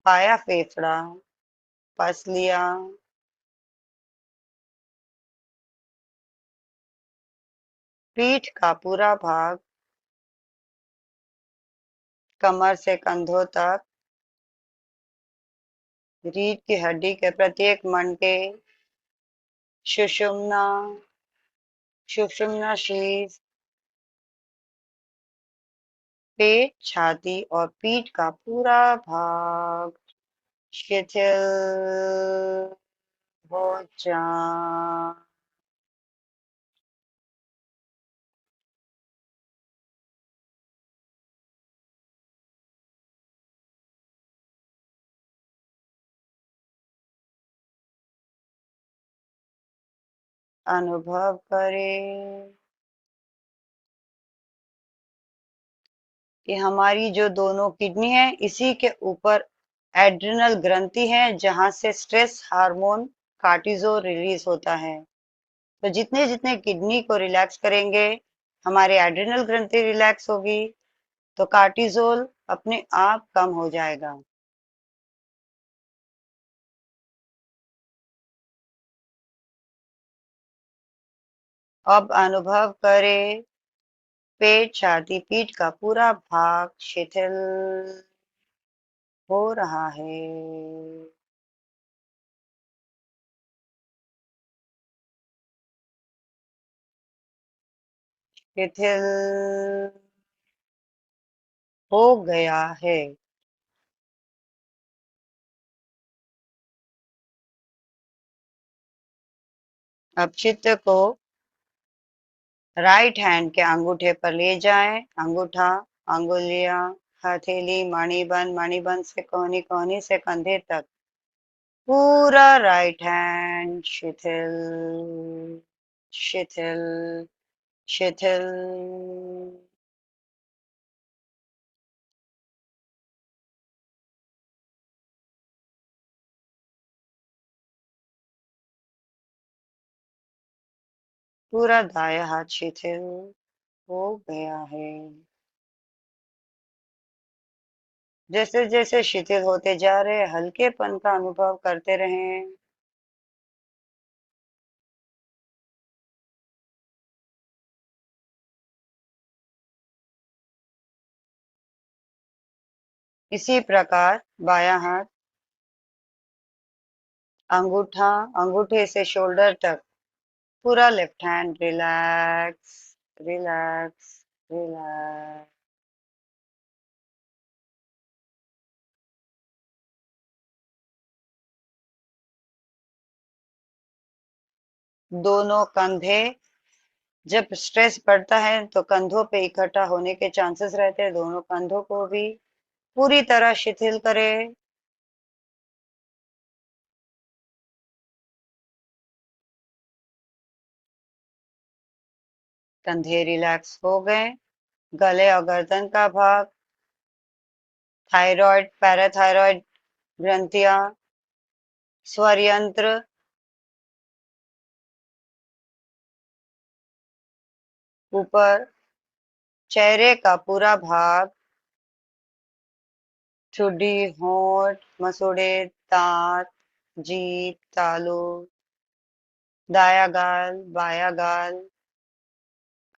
बाया फेफड़ा, पसलियां, पीठ का पूरा भाग, कमर से कंधों तक, रीढ़ की हड्डी के प्रत्येक मणके, सुषुम्ना, सुषुम्ना शीर्ष, पेट, छाती और पीठ का पूरा भाग शिथिल हो जाए। अनुभव करें कि हमारी जो दोनों किडनी है, इसी के ऊपर एड्रिनल ग्रंथि है, जहां से स्ट्रेस हार्मोन कार्टिसोल रिलीज होता है। तो जितने जितने किडनी को रिलैक्स करेंगे, हमारे एड्रिनल ग्रंथि रिलैक्स होगी, तो कार्टिसोल अपने आप कम हो जाएगा। अब अनुभव करें पेट, छाती, पीठ का पूरा भाग शिथिल हो रहा है। शिथिल हो गया है। अब चित्त को राइट हैंड के अंगूठे पर ले जाएं। अंगूठा, अंगुलियां, हथेली, मणिबंध, मणिबंध से कोहनी, कोहनी से कंधे तक पूरा राइट हैंड शिथिल शिथिल शिथिल। पूरा दाया हाथ शिथिल हो गया है। जैसे जैसे शिथिल होते जा रहे, हल्केपन का अनुभव करते रहें। इसी प्रकार बायां हाथ, अंगूठा, अंगूठे से शोल्डर तक पूरा left hand relax relax relax. दोनों कंधे, जब स्ट्रेस बढ़ता है तो कंधों पे इकट्ठा होने के चांसेस रहते हैं। दोनों कंधों को भी पूरी तरह शिथिल करें। कंधे रिलैक्स हो गए। गले और गर्दन का भाग, थायराइड, पैराथायराइड ग्रंथियां, स्वर यंत्र, ऊपर चेहरे का पूरा भाग, ठुड्डी, होंठ, मसूड़े, दांत, जीभ, तालू, दाया गाल, बाया गाल,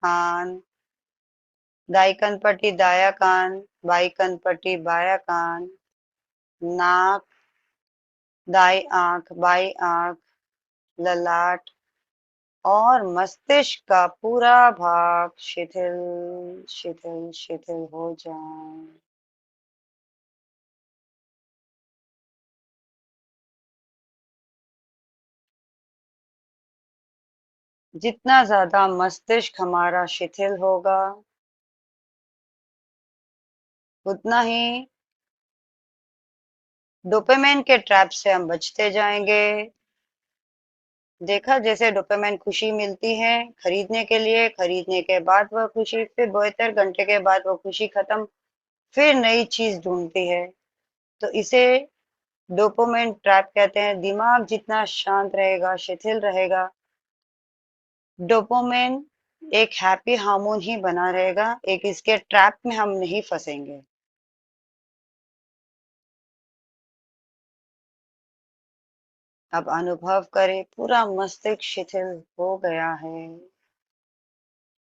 कान, दाई कनपट्टी दाया कान, बाई कनपट्टी बाया कान, नाक, दाई आंख, बाई आंख, ललाट और मस्तिष्क का पूरा भाग शिथिल शिथिल शिथिल हो जाए। जितना ज्यादा मस्तिष्क हमारा शिथिल होगा, उतना ही डोपामिन के ट्रैप से हम बचते जाएंगे। देखा, जैसे डोपामिन खुशी मिलती है खरीदने के लिए, खरीदने के बाद वह खुशी, फिर 72 घंटे के बाद वो खुशी खत्म, फिर नई चीज ढूंढती है। तो इसे डोपामिन ट्रैप कहते हैं। दिमाग जितना शांत रहेगा, शिथिल रहेगा, डोपामिन एक हैप्पी हार्मोन ही बना रहेगा, एक इसके ट्रैप में हम नहीं फंसेंगे। अब अनुभव करें, पूरा मस्तिष्क शिथिल हो गया है।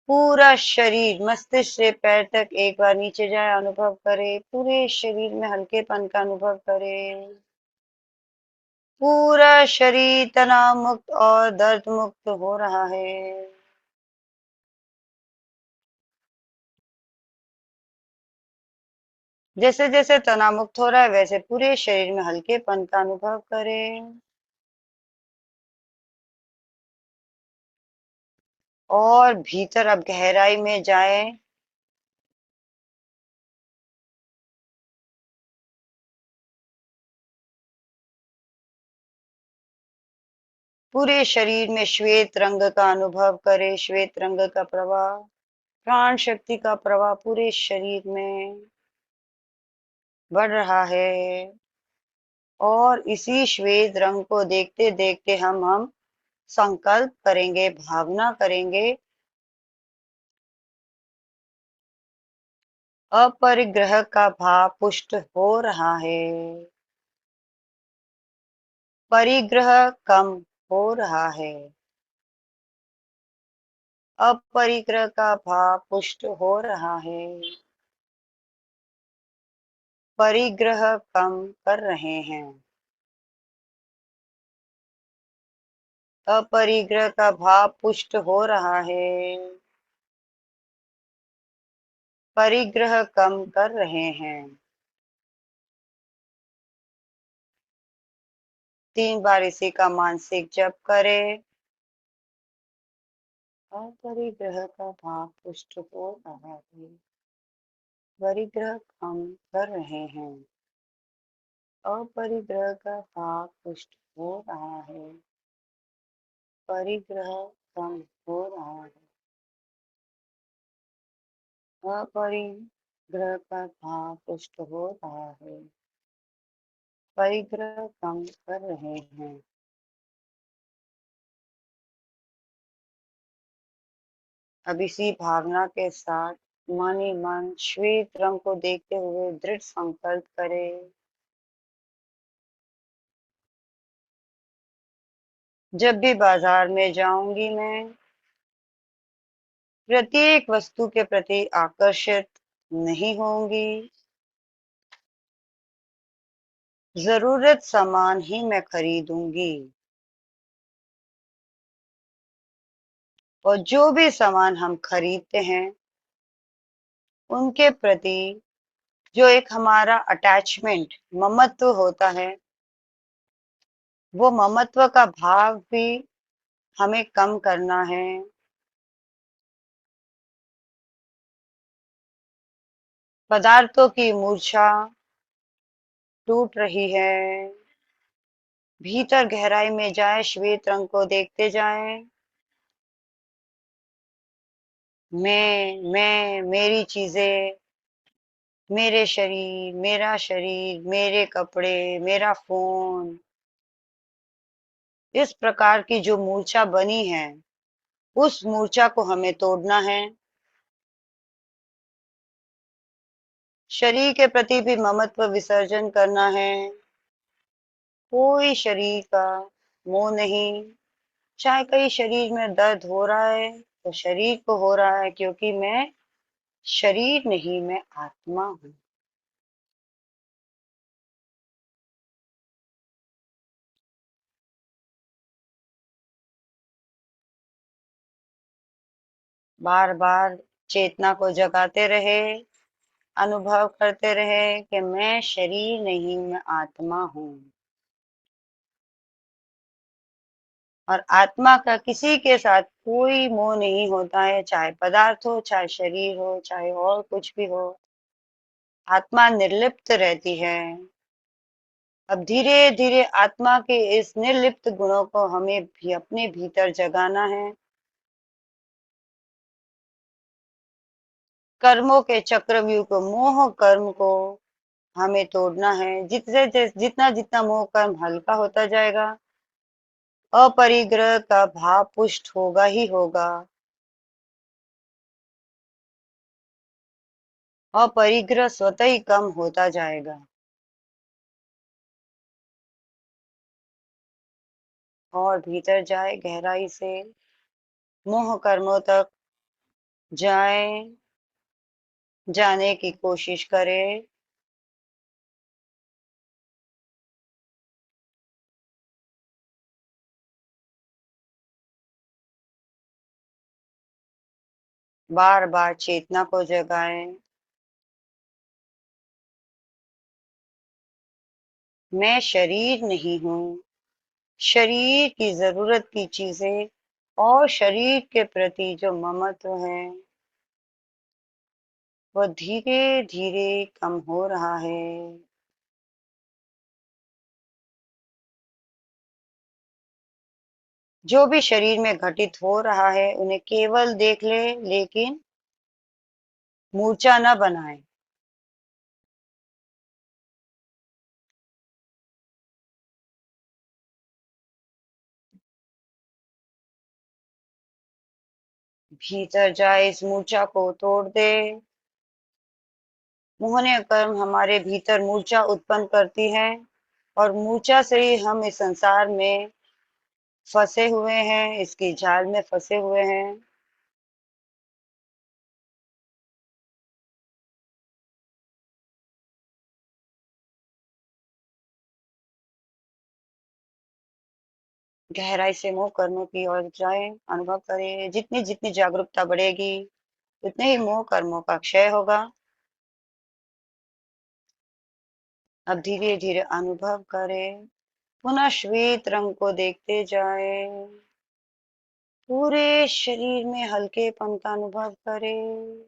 पूरा शरीर मस्तिष्क से पैर तक एक बार नीचे जाए, अनुभव करे। पूरे शरीर में हल्केपन का अनुभव करे। पूरा शरीर तनाव मुक्त और दर्द मुक्त हो रहा है। जैसे जैसे तनाव मुक्त हो रहा है, वैसे पूरे शरीर में हल्केपन का अनुभव करें। और भीतर अब गहराई में जाए। पूरे शरीर में श्वेत रंग का अनुभव करें। श्वेत रंग का प्रवाह, प्राण शक्ति का प्रवाह पूरे शरीर में बढ़ रहा है। और इसी श्वेत रंग को देखते देखते हम संकल्प करेंगे, भावना करेंगे, अपरिग्रह का भाव पुष्ट हो रहा है, परिग्रह कम हो रहा है, अपरिग्रह का भाव पुष्ट हो रहा है, परिग्रह कम कर रहे हैं, अपरिग्रह का भाव पुष्ट हो रहा है, परिग्रह कम कर रहे हैं। 3 बार इसी का मानसिक जप करें। अपरिग्रह का भाव पुष्ट हो रहा है, परिग्रह कम कर रहे हैं, अपरिग्रह का भाव पुष्ट हो रहा है, परिग्रह कम हो रहा है, अपरिग्रह का भाव पुष्ट हो रहा है, परिग्रह कम कर रहे हैं। अब इसी भावना के साथ मन ही मन श्वेत रंग को देखते हुए दृढ़ संकल्प करें। जब भी बाजार में जाऊंगी, मैं प्रत्येक वस्तु के प्रति आकर्षित नहीं होंगी, जरूरत सामान ही मैं खरीदूंगी। और जो भी सामान हम खरीदते हैं, उनके प्रति जो एक हमारा अटैचमेंट, ममत्व होता है, वो ममत्व का भाव भी हमें कम करना है। पदार्थों की मूर्छा टूट रही है। भीतर गहराई में जाए, श्वेत रंग को देखते जाएं। मैं, मेरी चीजें, मेरे शरीर, मेरे कपड़े, मेरा फोन, इस प्रकार की जो मूर्छा बनी है, उस मूर्छा को हमें तोड़ना है। शरीर के प्रति भी ममत्व विसर्जन करना है। कोई शरीर का मोह नहीं। चाहे कहीं शरीर में दर्द हो रहा है, तो शरीर को हो रहा है, क्योंकि मैं शरीर नहीं, मैं आत्मा हूँ। बार बार चेतना को जगाते रहे, अनुभव करते रहे कि मैं शरीर नहीं, मैं आत्मा हूँ। और आत्मा का किसी के साथ कोई मोह नहीं होता है, चाहे पदार्थ हो, चाहे शरीर हो, चाहे और कुछ भी हो। आत्मा निर्लिप्त रहती है। अब धीरे धीरे आत्मा के इस निर्लिप्त गुणों को हमें भी अपने भीतर जगाना है। कर्मों के चक्रव्यूह को, मोह कर्म को हमें तोड़ना है। जितना जितना मोह कर्म हल्का होता जाएगा, अपरिग्रह का भाव पुष्ट होगा ही होगा। अपरिग्रह स्वतः ही कम होता जाएगा। और भीतर जाए, गहराई से मोह कर्मों तक जाए, जाने की कोशिश करे। बार बार चेतना को जगाए। मैं शरीर नहीं हूँ। शरीर की जरूरत की चीजें और शरीर के प्रति जो ममत्व है वह धीरे धीरे कम हो रहा है। जो भी शरीर में घटित हो रहा है उन्हें केवल देख ले, लेकिन मूर्छा न बनाए। भीतर जाए, इस मूर्छा को तोड़ दे। मोहनीय कर्म हमारे भीतर मूर्छा उत्पन्न करती है और मूर्छा से ही हम इस संसार में फंसे हुए हैं, इसकी जाल में फंसे हुए हैं। गहराई से मोह कर्मों की ओर जाए, अनुभव करें। जितनी जितनी जागरूकता बढ़ेगी उतने ही मोह कर्मों का क्षय होगा। अब धीरे धीरे अनुभव करें, पुनः श्वेत रंग को देखते जाए। पूरे शरीर में हल्केपन का अनुभव करें।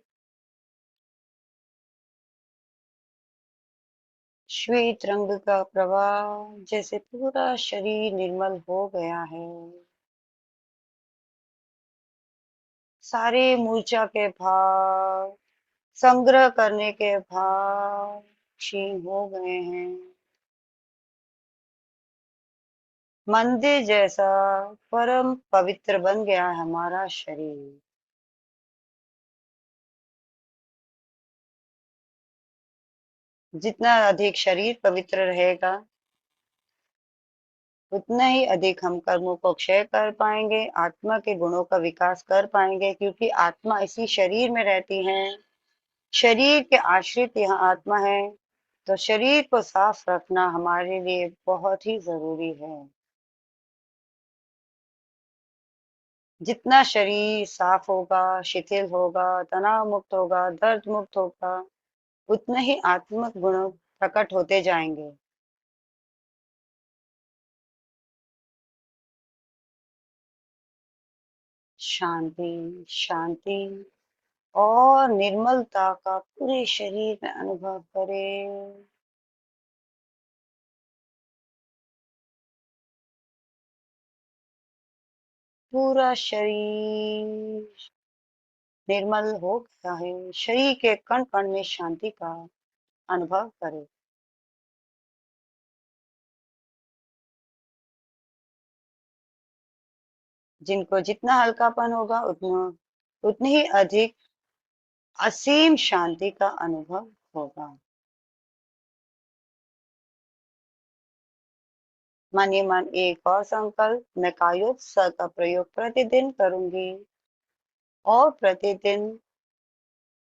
श्वेत रंग का प्रवाह जैसे पूरा शरीर निर्मल हो गया है। सारे मूर्छा के भाव, संग्रह करने के भाव क्षीण हो गए हैं। मंदिर जैसा परम पवित्र बन गया है हमारा शरीर। जितना अधिक शरीर पवित्र रहेगा उतना ही अधिक हम कर्मों को क्षय कर पाएंगे, आत्मा के गुणों का विकास कर पाएंगे, क्योंकि आत्मा इसी शरीर में रहती है। शरीर के आश्रित यहाँ आत्मा है, तो शरीर को साफ रखना हमारे लिए बहुत ही जरूरी है। जितना शरीर साफ होगा, शिथिल होगा, तनाव मुक्त होगा, दर्द मुक्त होगा, उतने ही आत्मिक गुण प्रकट होते जाएंगे। शांति, शांति और निर्मलता का पूरे शरीर में अनुभव करें। पूरा शरीर निर्मल हो गया है। शरीर के कण कण में शांति का अनुभव करें। जिनको जितना हल्कापन होगा उतनी ही अधिक असीम शांति का अनुभव होगा। मानिए मन एक और संकल्प, मैं कायोत्सव का प्रयोग प्रतिदिन करूंगी और प्रतिदिन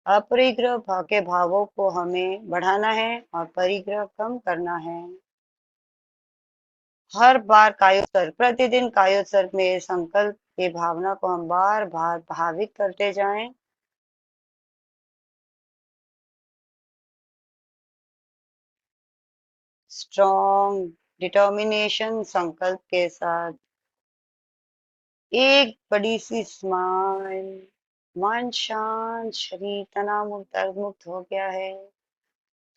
अपरिग्रह के भावों को हमें बढ़ाना है और परिग्रह कम करना है। हर बार कायोत्सर्ग, प्रतिदिन कायोत्सर्ग में संकल्प की भावना को हम बार बार भावित करते जाएं। स्ट्रॉन्ग डिटर्मिनेशन संकल्प के साथ एक बड़ी सी स्माइल, मन शांत, शरीर तनाव मुक्त हो गया है।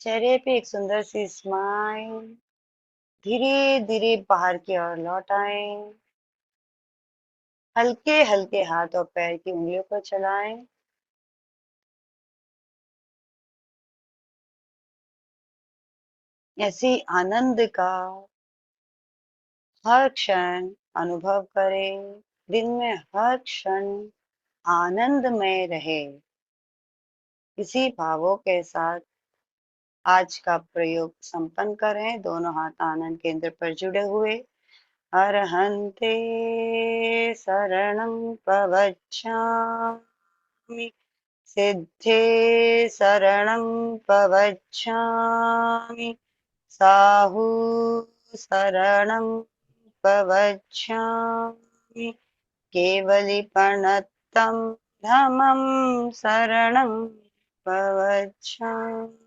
चेहरे पे एक सुंदर सी स्माइल, धीरे धीरे बाहर की ओर लौट आए। हल्के हल्के हाथ और पैर की उंगलियों को चलाएं। ऐसी आनंद का हर क्षण अनुभव करें। दिन में हर क्षण आनंदमय रहे। इसी भावों के साथ आज का प्रयोग संपन्न करें। दोनों हाथ आनंद केंद्र पर जुड़े हुए। अरहन्ते शरणं प्रवच्छामि, सिद्धे शरणं प्रवच्छामि, साहु शरणं प्रवच्छामि, केवलीपणत्तं धम्मं शरणं प्रवच्छामि।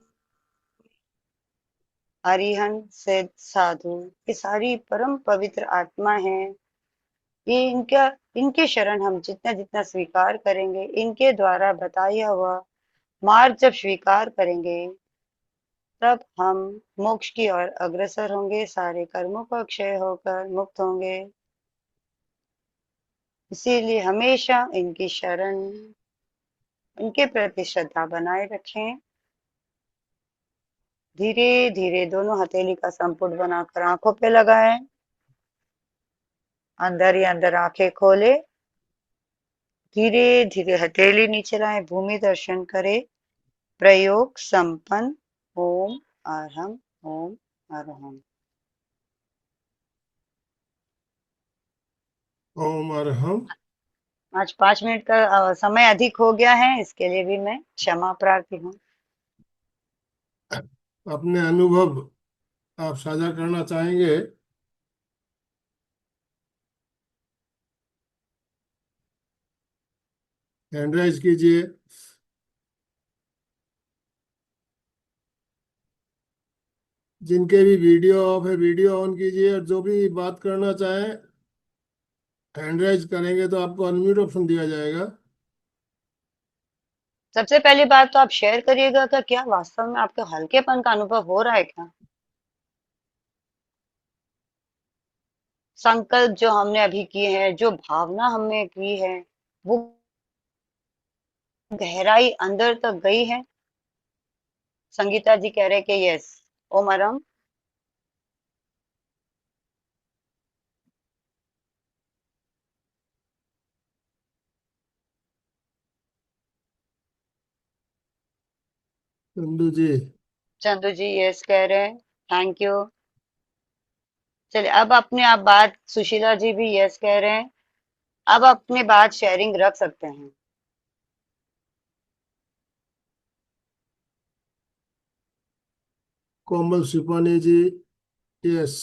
अरिहंत सिद्ध साधु ये सारी परम पवित्र आत्मा है। ये इनके शरण हम जितना जितना स्वीकार करेंगे, इनके द्वारा बताया हुआ मार्ग जब स्वीकार करेंगे, तब हम मोक्ष की ओर अग्रसर होंगे। सारे कर्मों का क्षय होकर मुक्त होंगे। इसीलिए हमेशा इनकी शरण, इनके प्रति श्रद्धा बनाए रखें। धीरे धीरे दोनों हथेली का संपुट बनाकर आंखों पे लगाएं। अंदर ही अंदर आंखें खोले। धीरे धीरे हथेली नीचे लाएं, भूमि दर्शन करें। प्रयोग संपन्न। ओम अरहम, ओम अरहम। ओम अरहम। आज 5 मिनट का समय अधिक हो गया है, इसके लिए भी मैं क्षमा प्रार्थी हूँ। अपने अनुभव आप साझा करना चाहेंगे? हैंड राइज कीजिए। जिनके भी वीडियो ऑफ है, वीडियो ऑन कीजिए, और जो भी बात करना चाहें हैंड राइज करेंगे तो आपको अनम्यूट ऑप्शन दिया जाएगा। सबसे पहली बात तो आप शेयर करिएगा कि क्या वास्तव में आपको हल्केपन का अनुभव हो रहा है क्या? संकल्प जो हमने अभी किए हैं, जो भावना हमने की है, वो गहराई अंदर तक गई है। संगीता जी कह रहे कि यस। ओम अरहम। चंदू जी। चंदू जी यस कह रहे हैं। Thank you. चलिए अब अपने आप बात, सुशीला जी भी यस कह रहे हैं। अब अपनी बात शेयरिंग रख सकते हैं। कोमल सिपानी जी यस।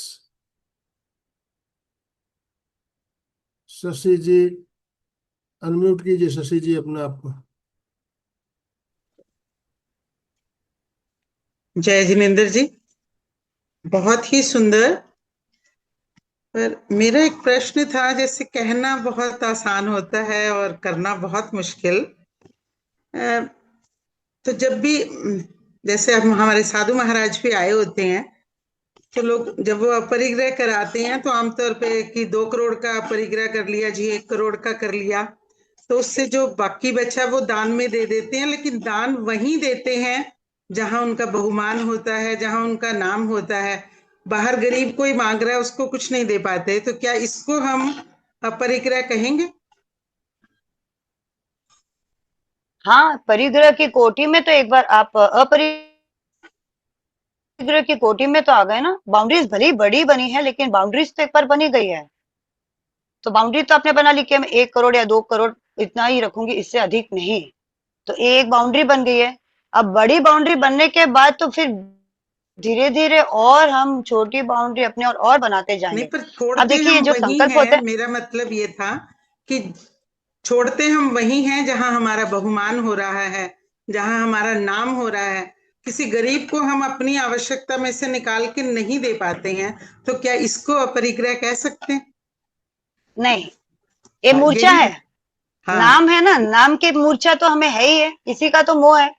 शशि जी अनम्यूट कीजिए, शशि जी अपने आप को। जय जिनेन्द्र जी, बहुत ही सुंदर। पर मेरा एक प्रश्न था, जैसे कहना बहुत आसान होता है और करना बहुत मुश्किल। तो जब भी जैसे अब हमारे साधु महाराज भी आए होते हैं, तो लोग जब वो अपरिग्रह कराते हैं तो आमतौर पे कि 2 करोड़ का अपरिग्रह कर लिया जी, 1 करोड़ का कर लिया, तो उससे जो बाकी बचा वो दान में दे देते हैं। लेकिन दान वहीं देते हैं जहां उनका बहुमान होता है, जहां उनका नाम होता है। बाहर गरीब कोई मांग रहा है, उसको कुछ नहीं दे पाते। तो क्या इसको हम अपरिग्रह कहेंगे? हाँ, परिग्रह की कोटि में तो एक बार आप अपरिग्रह की कोटि में तो आ गए ना। बाउंड्रीज भले ही बड़ी बनी है, लेकिन बाउंड्रीज तो एक बार बनी गई है। तो बाउंड्री तो आपने बना ली कि मैं 1 करोड़ या 2 करोड़ इतना ही रखूंगी, इससे अधिक नहीं। तो एक बाउंड्री बन गई है। अब बड़ी बाउंड्री बनने के बाद तो फिर धीरे धीरे और हम छोटी बाउंड्री अपने और बनाते नहीं, जाएंगे। पर अब छोड़ते देखिए ये हम जो वही संकल्प होते हैं, हैं, मेरा मतलब ये था कि छोड़ते हम वही हैं जहां हमारा बहुमान हो रहा है, जहां हमारा नाम हो रहा है। किसी गरीब को हम अपनी आवश्यकता में से निकाल के नहीं दे पाते हैं, तो क्या इसको अपरिग्रह कह सकते हैं? नहीं, ये मूर्छा यही। है। हाँ, नाम है ना, नाम की मूर्छा तो हमें है ही है, इसी का तो मोह है।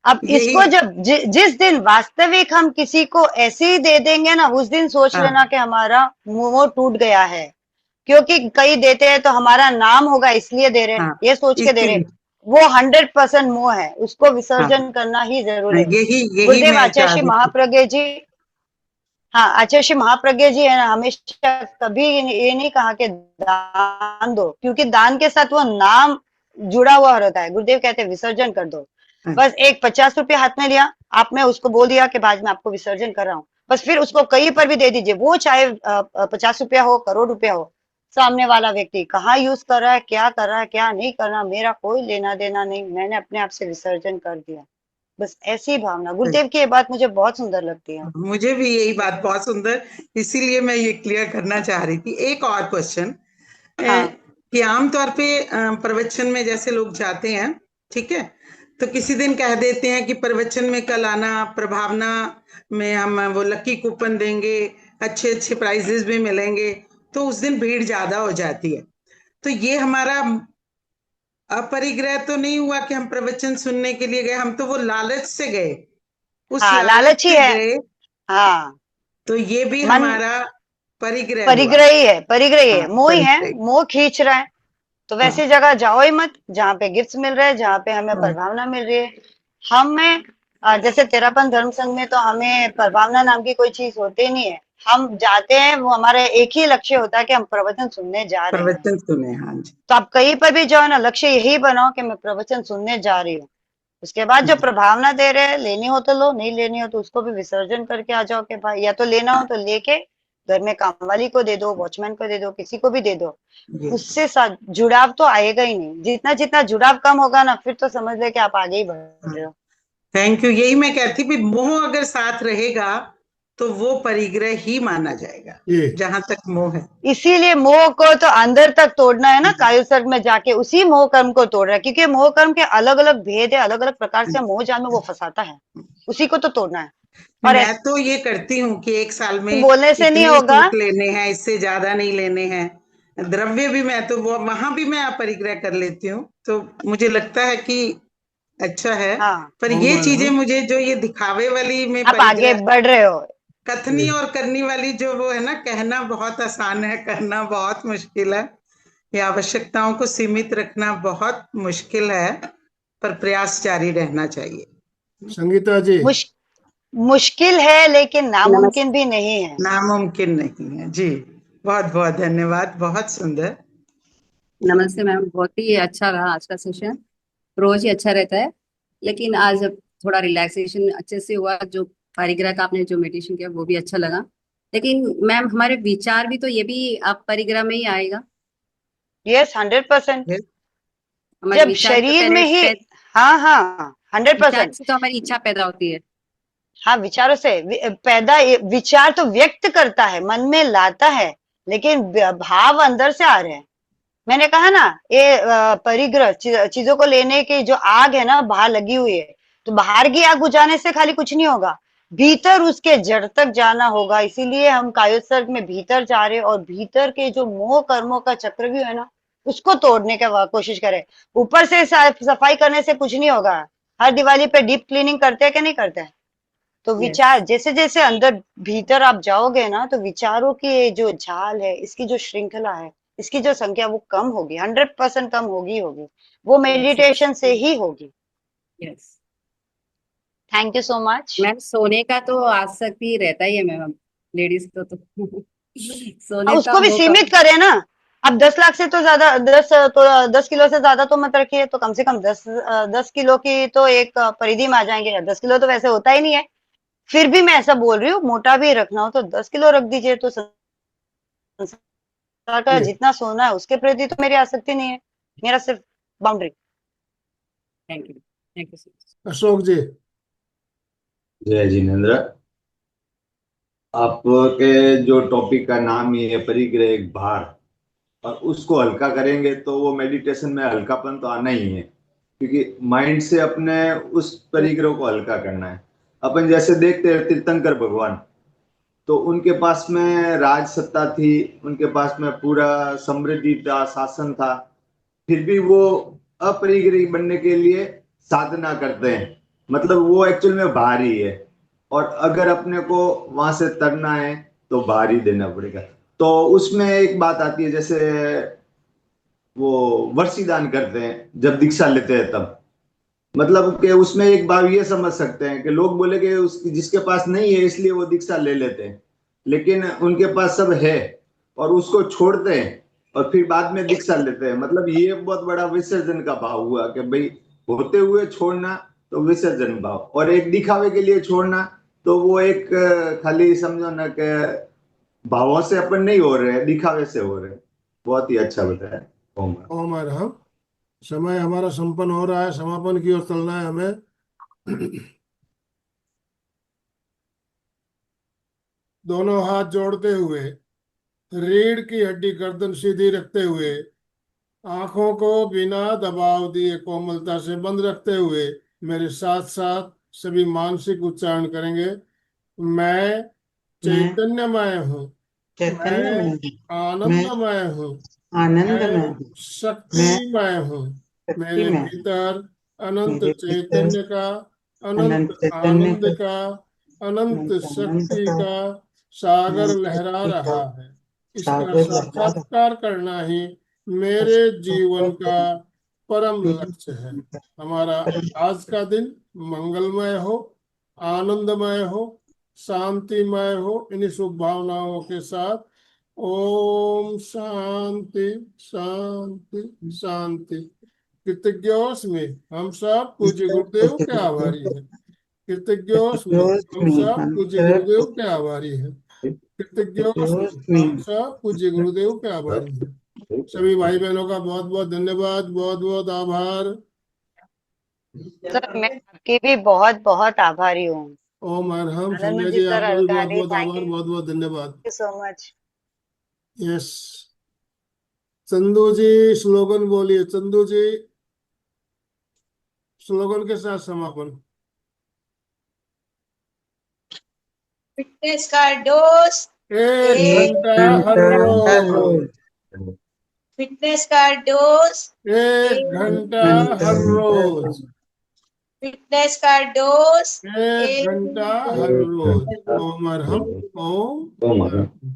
अब यही। इसको जब जिस दिन वास्तविक हम किसी को ऐसे ही दे देंगे ना, उस दिन सोच हाँ, लेना कि हमारा मोह टूट गया है। क्योंकि कई देते हैं तो हमारा नाम होगा इसलिए दे रहे हैं, हाँ, ये सोच के दे रहे हैं। इसीलिए। वो 100% मोह है, उसको हाँ, विसर्जन करना ही जरूरी है। यही यही गुरुदेव मैं आचार्य चाह श्री रही थी। महाप्रज्ञ जी, हाँ आचार्य श्री महाप्रज्ञ जी है ना, हमेशा कभी ये नहीं कहा कि दान दो, क्योंकि दान के साथ वो नाम जुड़ा हुआ रहता है। गुरुदेव कहते हैं विसर्जन कर दो। हाँ, बस एक 50 रुपया हाथ में लिया आपने, उसको बोल दिया कि भाई मैं आपको विसर्जन कर रहा हूँ, बस फिर उसको कहीं पर भी दे दीजिए, वो चाहे 50 रुपया हो, करोड़ रुपया हो। सामने वाला व्यक्ति कहाँ यूज कर रहा है, क्या कर रहा है, क्या नहीं कर रहा, मेरा कोई लेना देना नहीं, मैंने अपने आप से विसर्जन कर दिया। बस ऐसी भावना, गुरुदेव की ये बात मुझे बहुत सुंदर लगती है। मुझे भी यही बात बहुत सुंदर, इसीलिए मैं ये क्लियर करना चाह रही थी। एक और क्वेश्चन हाँ कि आमतौर पे प्रवचन में जैसे लोग जाते हैं, ठीक है, तो किसी दिन कह देते हैं कि प्रवचन में कल आना, प्रभावना में हम वो लकी कूपन देंगे, अच्छे अच्छे प्राइजेस भी मिलेंगे, तो उस दिन भीड़ ज्यादा हो जाती है। तो ये हमारा अपरिग्रह तो नहीं हुआ कि हम प्रवचन सुनने के लिए गए, हम तो वो लालच से गए, उस हाँ, लालच लालची से है। गए। हाँ, तो ये भी मन हमारा परिग्रह हुआ। परिग्रही है, परिग्रही हाँ, है, मोह ही है, परिग्रह। मोह खींच रहा है। तो हाँ, वैसी जगह जाओ ही मत जहाँ पे गिफ्ट्स मिल रहे हैं, जहाँ पे हमें हाँ, प्रभावना मिल रही है। हमें जैसे तेरापन धर्म संघ में तो हमें प्रभावना नाम की कोई चीज होती नहीं है। हम जाते हैं, वो हमारे एक ही लक्ष्य होता है कि हम प्रवचन सुनने जा रहे हैं। प्रवचन सुने, हाँ जी। तो आप कहीं पर भी जाओ ना, लक्ष्य यही बनाओ कि मैं प्रवचन सुनने जा रही हूँ। उसके बाद जो प्रभावना दे रहे हैं, लेनी हो तो लो, नहीं लेनी हो तो उसको भी विसर्जन करके आ जाओ कि भाई या तो लेना हो तो लेके घर में काम वाली को दे दो, वॉचमैन को दे दो, किसी को भी दे दो। ये उससे जुड़ाव तो आएगा ही नहीं। जितना जितना जुड़ाव कम होगा ना, फिर तो समझ ले कि आप आगे ही बढ़ रहे हो। Thank you. यही मैं कहती भी, मोह अगर साथ रहेगा तो वो परिग्रह ही माना जाएगा, ये जहां तक मोह है। इसीलिए मोह को तो अंदर तक तोड़ना है ना, कायु सर्ग में जाके उसी मोह कर्म को तोड़ रहा है, क्योंकि मोह कर्म के अलग अलग भेद है, अलग अलग प्रकार से मोह जाल में वो फंसाता है, उसी को तो तोड़ना है। और मैं तो ये करती हूँ कि एक साल में बोलने से नहीं इतने ही होगा। सूट लेने हैं, इससे ज्यादा नहीं लेने हैं। द्रव्य भी मैं तो वो वहां भी मैं अपरिग्रह कर लेती हूँ, तो मुझे लगता है कि अच्छा है। हाँ, पर ये बहुमान चीजें हो मुझे जो ये दिखावे वाली में आप आगे परिग्रह, बढ़ रहे हो। कथनी ये और करनी वाली जो वो है ना, कहना बहुत आसान है, करना बहुत मुश्किल है। ये आवश्यकताओं को सीमित रखना बहुत मुश्किल है, पर प्रयास जारी रहना चाहिए। संगीता जी। मुश, मुश्किल है लेकिन नामुमकिन भी नहीं है। नामुमकिन नहीं है जी। बहुत बहुत धन्यवाद, बहुत सुंदर। नमस्ते मैम, बहुत ही अच्छा रहा आज का सेशन। रोज ही अच्छा रहता है, लेकिन आज अब थोड़ा रिलैक्सेशन अच्छे से हुआ। जो परिग्रह का आपने जो मेडिटेशन किया वो भी अच्छा लगा। लेकिन मैम हमारे विचार भी तो ये भी आप परिग्रह में ही आएगा। यस, 100%। हमारे जब विचार तो शरीर पहले में ही, हाँ हाँ, हंड्रेड विचार परसेंट से तो हमारी इच्छा पैदा होती है। हाँ, विचारों से पैदा, विचार तो व्यक्त करता है, मन में लाता है, लेकिन भाव अंदर से आ रहे हैं। मैंने कहा ना, ये परिग्रह चीजों को लेने की जो आग है ना, बाहर लगी हुई है। तो बाहर की आग बुझाने से खाली कुछ नहीं होगा, भीतर उसके जड़ तक जाना होगा। इसीलिए हम कायोत्सर्ग में भीतर जा रहे हैं, और भीतर के जो मोह कर्मों का चक्रव्यूह है ना, उसको तोड़ने का कोशिश करें। ऊपर से सफाई करने से कुछ नहीं होगा। हर दिवाली पे डीप क्लीनिंग करते हैं कि नहीं करते हैं? तो यस, विचार जैसे जैसे अंदर भीतर आप जाओगे ना, तो विचारों की ये जो झाल है, इसकी जो श्रृंखला है, इसकी जो संख्या वो कम होगी, 100% कम होगी होगी। वो यस, मेडिटेशन से ही होगी। Yes. Thank you so much. Ma'am सोने का तो आसक्ति रहता ही है मैम, लेडीज को तो सोने का उसको भी वो सीमित कम। करें ना। अब 10 लाख से तो ज्यादा, 10 किलो से ज्यादा तो मत रखिए, तो कम से कम 10 किलो की तो एक परिधि में आ जाएंगे। 10 किलो तो वैसे होता ही नहीं है। फिर भी मैं ऐसा बोल रही हूँ, मोटा भी रखना हो तो 10 किलो रख दीजिए। तो का ये जितना सोना है उसके प्रति तो मेरी आसक्ति नहीं है, मेरा सिर्फ boundary. Thank you so much. Ashok ji. जय जिनेन्द्र। आपके जो टॉपिक का नाम ही है परिग्रह एक भार, और उसको हल्का करेंगे तो वो मेडिटेशन में हल्कापन तो आना ही है, क्योंकि माइंड से अपने उस परिग्रह को हल्का करना है। अपन जैसे देखते हैं तीर्थंकर भगवान, तो उनके पास में राज सत्ता थी, उनके पास में पूरा समृद्धि था, शासन था, फिर भी वो अपरिग्रही बनने के लिए साधना करते हैं। मतलब वो एक्चुअल में भारी है, और अगर अपने को वहां से तरना है तो भारी देना पड़ेगा। तो उसमें एक बात आती है, जैसे वो वर्षी दान करते हैं जब दीक्षा लेते हैं तब, मतलब कि उसमें एक बात ये समझ सकते हैं कि लोग बोले कि जिसके पास नहीं है इसलिए वो दीक्षा ले लेते हैं, लेकिन उनके पास सब है और उसको छोड़ते हैं और फिर बाद में दीक्षा लेते हैं। मतलब ये बहुत बड़ा विसर्जन का भाव हुआ कि भाई होते हुए छोड़ना तो विसर्जन भाव, और एक दिखावे के लिए छोड़ना तो वो एक खाली समझो ना कि भावों से अपन नहीं हो रहे, दिखावे से हो रहे। बहुत ही अच्छा बताया। ओम। ओम हम समय हमारा संपन्न हो रहा है, समापन की ओर चलना है हमें। दोनों हाथ जोड़ते हुए, रीढ़ की हड्डी गर्दन सीधी रखते हुए, आंखों को बिना दबाव दिए कोमलता से बंद रखते हुए मेरे साथ साथ सभी मानसिक उच्चारण करेंगे। मैं चैतन्यमय हूँ, मैं चैतन्यमय हूँ, मैं आनंदमय हूँ, आनंदमय मैं हूँ, मैं शक्तिमय हूँ। मेरे शक्तिमय हूँ, भीतर अनंत मेरे भीतर चैतन्य का, अनंत अनंत चैतन्य आनंद का, का, अनंत अनंत आनंद शक्ति का, का सागर अनंत लहरा शक्ति का रहा है। इसका सागर लहरा रहा साक्षात्कार करना ही मेरे जीवन का परम लक्ष्य है। हमारा आज का दिन मंगलमय हो, आनंदमय हो, शांतिमय हो। इन्हीं शुभ भावनाओं के साथ ओम शांति शांति शांति। कृतज्ञोस्मि, हम सब पूज्य गुरुदेव के आभारी हैं। कृतज्ञोस्मि, हम सब हम पूज्य सब गुरुदेव के आभारी हैं। कृतज्ञोस्मि, हम सब पूज्य गुरुदेव के आभारी हैं। सभी भाई बहनों का बहुत बहुत धन्यवाद, बहुत बहुत आभार। सर मैं आपकी भी बहुत बहुत आभारी हूँ। ओम अरहम। आनंद संजय जी जी, सर, आपका भी बहुत अलगानी, बहुत थैंक आभार, बहुत बहुत धन्यवाद। You so much. Yes. Chandu ji slogan बोलिए। चंदू जी, स्लोगन के साथ समापन। फिटनेस का डोज एक एक घंटा हर घंटा हर रोज, रोज, फिटनेस का डोज एक एक घंटा घंटा हर हर रोज, रोज, फिटनेस का डोज एक एक घंटा हर रोज। ओम अरहम, ओम ओम। अरहम।